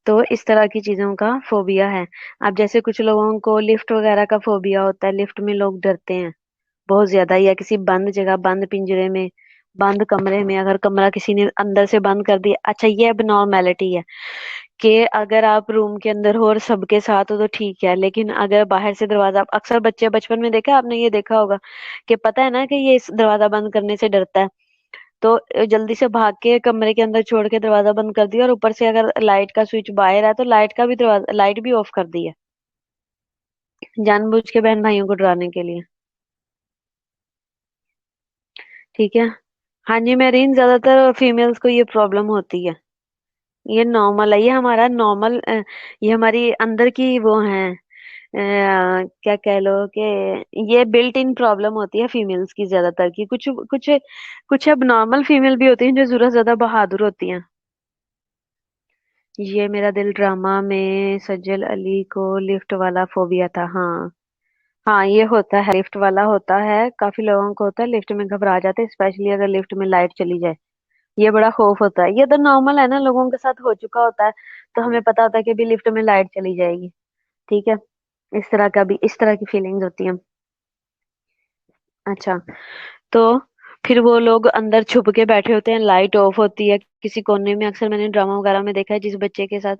तो इस तरह की चीजों का फोबिया है। अब जैसे कुछ लोगों को लिफ्ट वगैरह का फोबिया होता है, लिफ्ट में लोग डरते हैं बहुत ज्यादा, या किसी बंद जगह, बंद पिंजरे में, बंद कमरे में, अगर कमरा किसी ने अंदर से बंद कर दिया। अच्छा, ये अब नॉर्मेलिटी है कि अगर आप रूम के अंदर हो और सबके साथ हो तो ठीक है, लेकिन अगर बाहर से दरवाजा, अक्सर बच्चे बचपन में देखा आपने, ये देखा होगा कि पता है ना कि ये इस दरवाजा बंद करने से डरता है, तो जल्दी से भाग के कमरे के अंदर छोड़ के दरवाजा बंद कर दिया, और ऊपर से अगर लाइट का स्विच बाहर है तो लाइट का भी दरवाजा, लाइट भी ऑफ कर दी है, जानबूझ के बहन भाइयों को डराने के लिए। ठीक है। हाँ जी मेरीन, ज्यादातर फीमेल्स को ये प्रॉब्लम होती है। ये नॉर्मल है, ये हमारा नॉर्मल, ये हमारी अंदर की वो है, क्या कह लो कि ये बिल्ट इन प्रॉब्लम होती है फीमेल्स की, ज्यादातर की। कुछ कुछ कुछ अब नॉर्मल फीमेल भी होती हैं जो जरूरत ज्यादा बहादुर होती हैं। ये मेरा दिल ड्रामा में सज्जल अली को लिफ्ट वाला फोबिया था, हाँ। हाँ ये होता है, लिफ्ट वाला होता है, काफी लोगों को होता है, लिफ्ट में घबरा जाते हैं, स्पेशली अगर लिफ्ट में लाइट चली जाए। ये बड़ा खौफ होता है, ये तो नॉर्मल है ना, लोगों के साथ हो चुका होता है। तो हमें पता होता है कि भी लिफ्ट में लाइट चली जाएगी। ठीक है। इस तरह की फीलिंग्स होती हैं। अच्छा, तो फिर वो लोग अंदर छुप के बैठे होते हैं, लाइट ऑफ होती है किसी कोने में, अक्सर मैंने ड्रामा वगैरह में देखा है जिस बच्चे के साथ।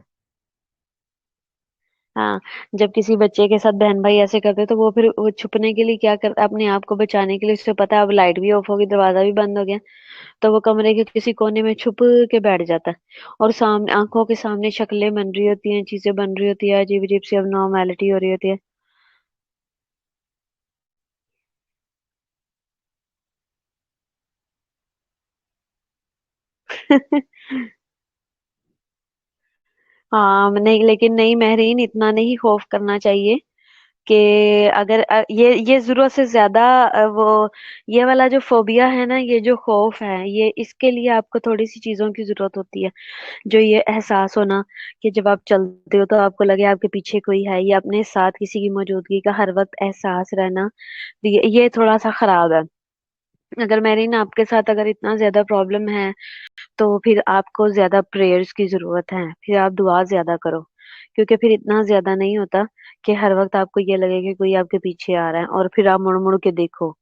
हाँ, जब किसी बच्चे के साथ बहन भाई ऐसे करते तो वो फिर वो छुपने के लिए क्या करता, अपने आप को बचाने के लिए, उसे पता है अब लाइट भी ऑफ होगी, दरवाजा भी बंद हो गया, तो वो कमरे के किसी कोने में छुप के बैठ जाता है। और सामने आंखों के सामने शक्लें बन रही होती हैं, चीजें बन रही होती है, अजीब अजीब सी अब नॉर्मेलिटी हो रही होती है। हाँ नहीं, लेकिन नहीं महरीन, इतना नहीं खौफ करना चाहिए कि अगर ये जरूरत से ज्यादा वो ये वाला जो फोबिया है ना, ये जो खौफ है, ये इसके लिए आपको थोड़ी सी चीजों की जरूरत होती है। जो ये एहसास होना कि जब आप चलते हो तो आपको लगे आपके पीछे कोई है, या अपने साथ किसी की मौजूदगी का हर वक्त एहसास रहना, तो ये थोड़ा सा खराब है। अगर मेरीन आपके साथ अगर इतना ज्यादा प्रॉब्लम है, तो फिर आपको ज्यादा प्रेयर्स की जरूरत है, फिर आप दुआ ज्यादा करो। क्योंकि फिर इतना ज्यादा नहीं होता कि हर वक्त आपको ये लगे कि कोई आपके पीछे आ रहा है, और फिर आप मुड़ मुड़ के देखो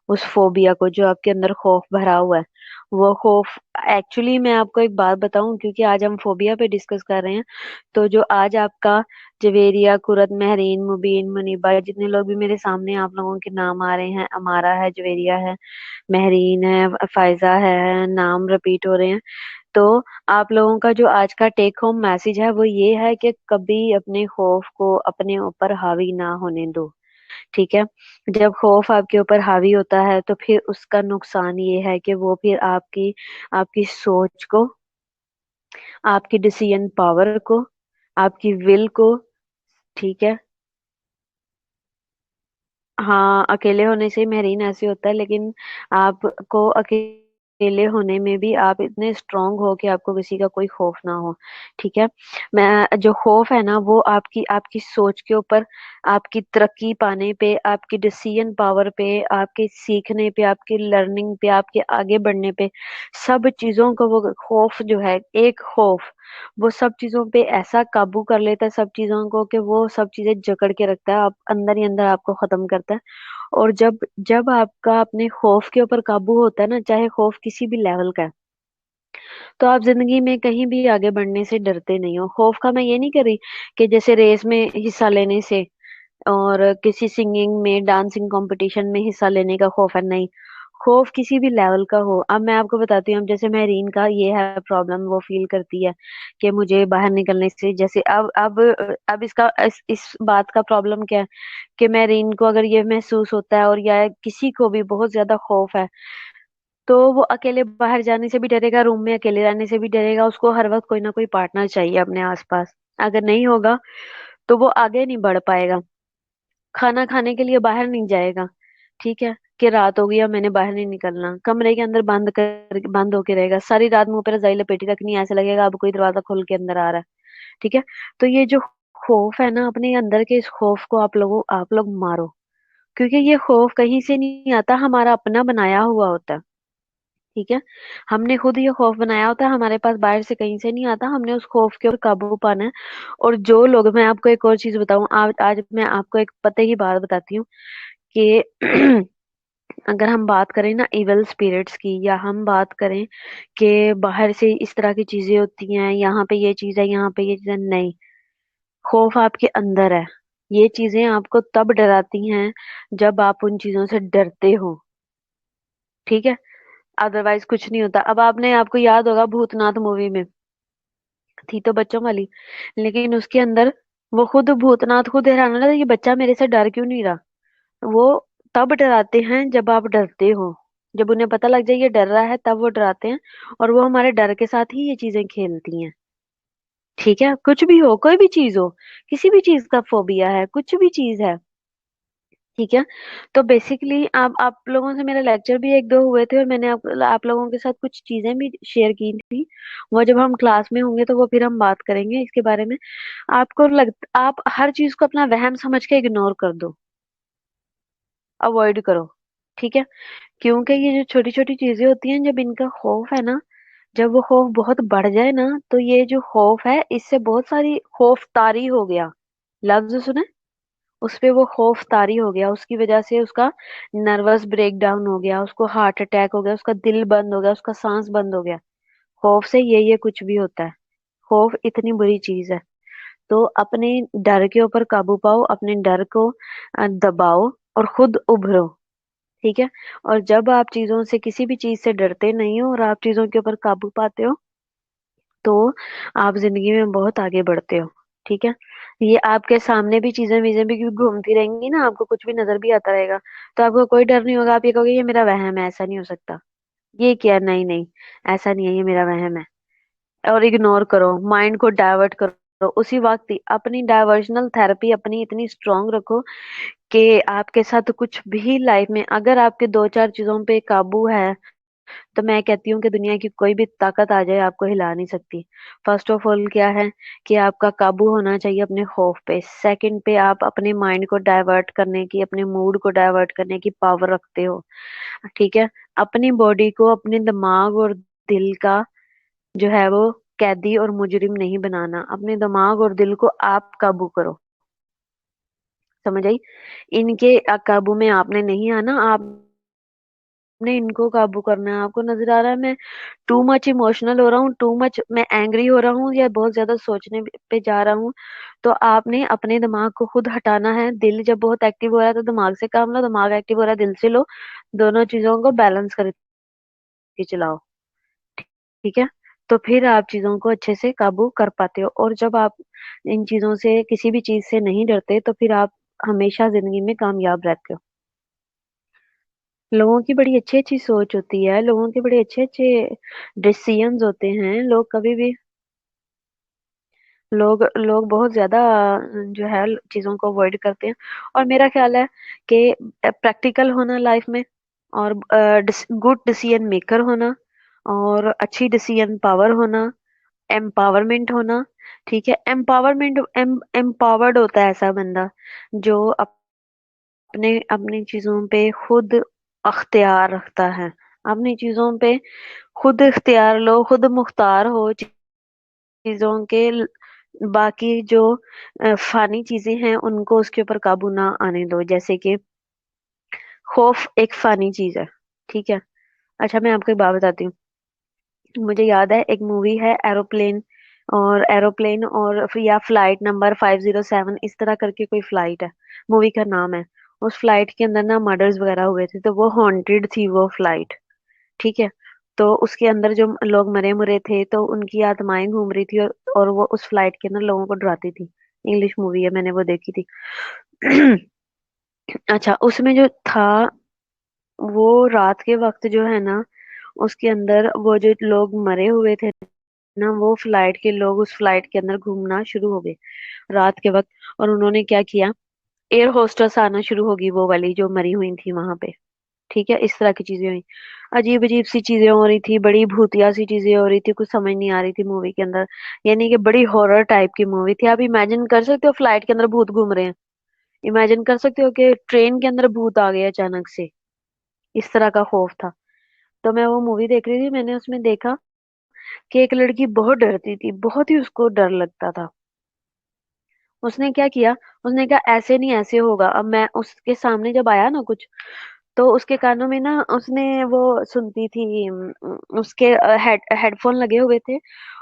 उस फोबिया को जो आपके अंदर खौफ भरा हुआ है। वो खौफ, एक्चुअली मैं आपको एक बात बताऊं, क्योंकि आज हम फोबिया पे डिस्कस कर रहे हैं, तो जो आज आपका जवेरिया, कुरत, महरीन, मुबीन, मुनीबा, जितने लोग भी मेरे सामने आप लोगों के नाम आ रहे हैं, अमारा है, जवेरिया है, महरीन है, फायजा है, नाम रिपीट हो रहे हैं, तो आप लोगों का जो आज का टेक होम मैसेज है वो ये है कि कभी अपने खौफ को अपने ऊपर हावी ना होने दो। ठीक है। जब खौफ आपके ऊपर हावी होता है तो फिर उसका नुकसान ये है कि वो फिर आपकी आपकी सोच को, आपकी डिसीजन पावर को, आपकी विल को, ठीक है। हाँ, अकेले होने से महरीन ऐसे होता है, लेकिन आपको अकेले होने में भी आप इतने स्ट्रांग हो कि आपको किसी का कोई खौफ ना हो। ठीक है। मैं जो खौफ है ना, वो आपकी आपकी सोच के ऊपर, आपकी तरक्की पाने पे, आपकी डिसीजन पावर पे, आपके सीखने पे, आपकी लर्निंग पे, आपके आगे बढ़ने पे, सब चीजों को वो खौफ जो है, एक खौफ वो सब चीजों पे ऐसा काबू कर लेता है, सब चीजों को, कि वो सब चीजें जकड़ के रखता है, आप अंदर ही अंदर आपको खत्म करता है। और जब जब आपका अपने खौफ के ऊपर काबू होता है ना, चाहे खौफ किसी भी लेवल का है, तो आप जिंदगी में कहीं भी आगे बढ़ने से डरते नहीं हो। खौफ का मैं ये नहीं कर रही कि जैसे रेस में हिस्सा लेने से, और किसी सिंगिंग में, डांसिंग कंपटीशन में हिस्सा लेने का खौफ है, नहीं। खौफ किसी भी लेवल का हो, अब मैं आपको बताती हूँ, अब जैसे महरीन का ये है प्रॉब्लम, वो फील करती है कि मुझे बाहर निकलने से, जैसे अब इसका इस बात का प्रॉब्लम क्या है, कि महरीन को अगर ये महसूस होता है, और या किसी को भी बहुत ज्यादा खौफ है, तो वो अकेले बाहर जाने से भी डरेगा, रूम में अकेले रहने से भी डरेगा, उसको हर वक्त कोई ना कोई पार्टनर चाहिए अपने आसपास। अगर नहीं होगा तो वो आगे नहीं बढ़ पाएगा। खाना खाने के लिए बाहर नहीं जाएगा। ठीक है, कि रात हो गई अब मैंने बाहर नहीं निकलना, कमरे के अंदर बंद होके रहेगा, सारी रात मुंह पे रजाई लपेटी रखनी, ऐसा लगेगा अब कोई दरवाजा खोल के अंदर आ रहा है। ठीक है। तो ये जो खौफ है ना, अपने अंदर के इस खौफ को आप लोग मारो। क्योंकि ये खौफ कहीं से नहीं आता, हमारा अपना बनाया हुआ होता है। ठीक है। हमने खुद ये खौफ बनाया होता है, हमारे पास बाहर से कहीं से नहीं आता, हमने उस खौफ के ऊपर काबू पाना है। और जो लोग, मैं आपको एक और चीज बताऊं, आज मैं आपको एक पते की बात बताती हूँ कि अगर हम बात करें ना इवल स्पिरिट्स की, या हम बात करें कि बाहर से इस तरह की चीजें होती हैं, यहाँ पे ये चीज है, यहाँ पे ये चीज है, नहीं। खौफ आपके अंदर है। ये चीजें आपको तब डराती हैं जब आप उन चीजों से डरते हो। ठीक है। अदरवाइज कुछ नहीं होता। अब आपको याद होगा भूतनाथ मूवी में, थी तो बच्चों वाली, लेकिन उसके अंदर वो खुद भूतनाथ खुद हैरान होता है, ये बच्चा मेरे से डर क्यों नहीं रहा। वो तब डराते हैं जब आप डरते हो। जब उन्हें पता लग जाए ये डर रहा है, तब वो डराते हैं। और वो हमारे डर के साथ ही ये चीजें खेलती हैं। ठीक है। कुछ भी हो, कोई भी चीज हो, किसी भी चीज का फोबिया है, कुछ भी चीज है। ठीक है। तो बेसिकली आप लोगों से मेरा लेक्चर भी एक दो हुए थे, और मैंने आप लोगों के साथ कुछ चीजें भी शेयर की थी। वो जब हम क्लास में होंगे तो वो फिर हम बात करेंगे इसके बारे में। आप हर चीज को अपना वहम समझ के इग्नोर कर दो, अवॉइड करो। ठीक है। क्योंकि ये जो छोटी छोटी चीजें होती हैं, जब इनका खौफ है ना, जब वो खौफ बहुत बढ़ जाए ना, तो ये जो खौफ है, इससे बहुत सारी खौफ तारी हो गया, लफ्ज सुने, उस पे वो खौफ तारी हो गया, उसकी वजह से उसका नर्वस ब्रेकडाउन हो गया, उसको हार्ट अटैक हो गया, उसका दिल बंद हो गया, उसका सांस बंद हो गया। खौफ से ये कुछ भी होता है। खौफ इतनी बुरी चीज है। तो अपने डर के ऊपर काबू पाओ, अपने डर को दबाओ और खुद उभरो। ठीक है। और जब आप चीजों से, किसी भी चीज से डरते नहीं हो और आप चीजों के ऊपर काबू पाते हो, तो आप जिंदगी में बहुत आगे बढ़ते हो। ठीक है। ये आपके सामने भी चीजें वीजें भी क्योंकि घूमती रहेंगी ना, आपको कुछ भी नजर भी आता रहेगा, तो आपको कोई डर नहीं होगा। आप ये कहोगे ये मेरा वहम है, ऐसा नहीं हो सकता, ये क्या, नहीं नहीं, ऐसा नहीं है, ये मेरा वहम है। और इग्नोर करो, माइंड को डाइवर्ट करो उसी वक्त ही। अपनी डाइवर्जनल थेरेपी अपनी इतनी स्ट्रांग रखो कि आपके साथ कुछ भी लाइफ में, अगर आपके दो चार चीजों पे काबू है, तो मैं कहती हूँ कि दुनिया की कोई भी ताकत आ जाए आपको हिला नहीं सकती। फर्स्ट ऑफ ऑल क्या है कि आपका काबू होना चाहिए अपने खौफ पे। सेकंड पे आप अपने माइंड को डाइवर्ट करने की, अपने मूड को डाइवर्ट करने की पावर रखते हो। ठीक है। अपनी बॉडी को, अपने दिमाग और दिल का जो है वो कैदी और मुजरिम नहीं बनाना। अपने दिमाग और दिल को आप काबू करो। समझ आई? इनके काबू में आपने नहीं आना, आपने इनको काबू करना है। आपको नजर आ रहा है मैं टू मच इमोशनल हो रहा हूँ, टू मच मैं एंग्री हो रहा हूँ, या बहुत ज्यादा सोचने पे जा रहा हूँ, तो आपने अपने दिमाग को खुद हटाना है। दिल जब बहुत एक्टिव हो रहा है तो दिमाग से काम लो, दिमाग एक्टिव हो रहा है दिल से लो। दोनों चीजों को बैलेंस करके चलाओ। ठीक है। तो फिर आप चीजों को अच्छे से काबू कर पाते हो। और जब आप इन चीजों से, किसी भी चीज से नहीं डरते, तो फिर आप हमेशा जिंदगी में कामयाब रहते हो। लोगों की बड़ी अच्छी अच्छी सोच होती है, लोगों के बड़े अच्छे अच्छे डिसीजंस होते हैं। लोग कभी भी, लोग लोग बहुत ज्यादा जो है चीजों को अवॉइड करते हैं। और मेरा ख्याल है कि प्रैक्टिकल होना लाइफ में, और गुड डिसीजन मेकर होना, और अच्छी डिसीजन पावर होना, एम्पावरमेंट होना। ठीक है। एम्पावरमेंट, एम्पावर्ड होता है ऐसा बंदा जो अपने अपनी चीजों पे खुद अख्तियार रखता है। अपनी चीजों पे खुद इख्तियार लो, खुद मुख्तार हो चीजों के। बाकी जो फानी चीजें हैं उनको उसके ऊपर काबू ना आने दो। जैसे कि खौफ एक फानी चीज है। ठीक है। अच्छा, मैं आपको एक बात बताती हूँ। मुझे याद है एक मूवी है एरोप्लेन, और एरोप्लेन और या फ्लाइट नंबर 507, इस तरह करके कोई फ्लाइट है, मूवी का नाम है। उस फ्लाइट के अंदर ना मर्डर्स वगैरह हुए थे, तो वो हॉन्टेड थी वो फ्लाइट। ठीक है। तो उसके अंदर जो लोग मरे मुरे थे, तो उनकी आत्माएं घूम रही थी, और वो उस फ्लाइट के अंदर लोगों को डराती थी। इंग्लिश मूवी है, मैंने वो देखी थी। अच्छा, उसमें जो था, वो रात के वक्त जो है ना, उसके अंदर वो जो लोग मरे हुए थे ना, वो फ्लाइट के लोग उस फ्लाइट के अंदर घूमना शुरू हो गए रात के वक्त। और उन्होंने क्या किया, एयर होस्टेस आना शुरू होगी, वो वाली जो मरी हुई थी वहां पे। ठीक है। इस तरह की चीजें हुई, अजीब अजीब सी चीजें हो रही थी, बड़ी भूतिया सी चीजें हो रही थी, कुछ समझ नहीं आ रही थी मूवी के अंदर। यानी कि बड़ी हॉरर टाइप की मूवी थी। आप इमेजिन कर सकते हो फ्लाइट के अंदर भूत घूम रहे हैं? इमेजिन कर सकते हो कि ट्रेन के अंदर भूत आ गए अचानक से? इस तरह का खौफ था। तो मैं वो मूवी देख रही थी, मैंने उसमें देखा कि एक लड़की बहुत डरती थी, बहुत ही उसको डर लगता था। उसने क्या किया, उसने कहा ऐसे नहीं ऐसे होगा। अब मैं उसके सामने जब आया ना कुछ, तो उसके कानों में ना, उसने वो सुनती थी, उसके हेडफोन लगे हुए थे,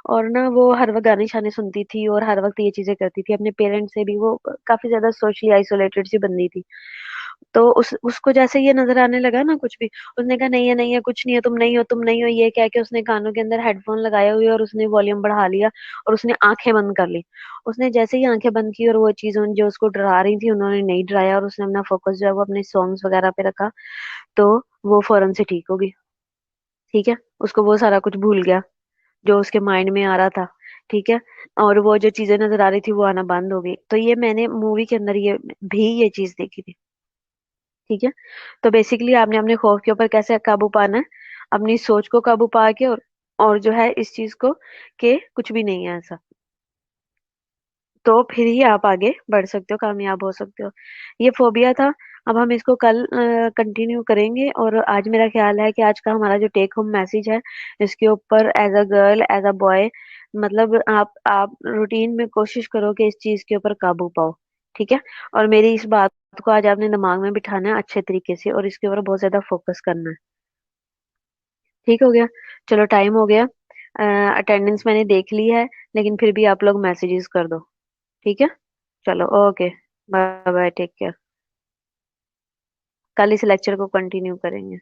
और ना वो हर वक्त गाने शाने सुनती थी, और हर वक्त ये चीजें करती थी अपने पेरेंट्स से भी। वो काफी ज्यादा सोशली आइसोलेटेड सी बंदी थी। तो उसको जैसे ये नजर आने लगा ना कुछ भी, उसने कहा नहीं है नहीं है, कुछ नहीं है, तुम नहीं हो, तुम नहीं हो, ये कह के उसने कानों के अंदर हेडफोन लगाए हुए और उसने वॉल्यूम बढ़ा लिया, और उसने आंखें बंद कर ली। उसने जैसे ही आंखें बंद की, और वो चीज जो उसको डरा रही थी उन्होंने नहीं डराया, और उसने अपना फोकस जो है वो अपने सॉन्ग्स वगैरह पे रखा, तो वो फौरन से ठीक हो गई। ठीक है। उसको वो सारा कुछ भूल गया जो उसके माइंड में आ रहा था। ठीक है। और वो जो चीजें नजर आ रही थी वो आना बंद हो गई। तो ये मैंने मूवी के अंदर ये भी ये चीज देखी थी। ठीक है। तो बेसिकली आपने अपने खौफ के ऊपर कैसे काबू पाना है, अपनी सोच को काबू पा के, और जो है इस चीज को, कि कुछ भी नहीं है ऐसा, तो फिर ही आप आगे बढ़ सकते हो, कामयाब हो सकते हो। ये फोबिया था। अब हम इसको कल कंटिन्यू करेंगे। और आज मेरा ख्याल है कि आज का हमारा जो टेक होम मैसेज है, इसके ऊपर as a girl, as a boy, मतलब आप रूटीन में कोशिश करो कि इस चीज के ऊपर काबू पाओ। ठीक है। और मेरी इस बात को आज आपने दिमाग में बिठाना है अच्छे तरीके से, और इसके ऊपर बहुत ज्यादा फोकस करना है। ठीक हो गया? चलो, टाइम हो गया। अटेंडेंस मैंने देख ली है, लेकिन फिर भी आप लोग मैसेजेस कर दो। ठीक है। चलो okay. Bye bye, take care. कल इस लेक्चर को कंटिन्यू करेंगे।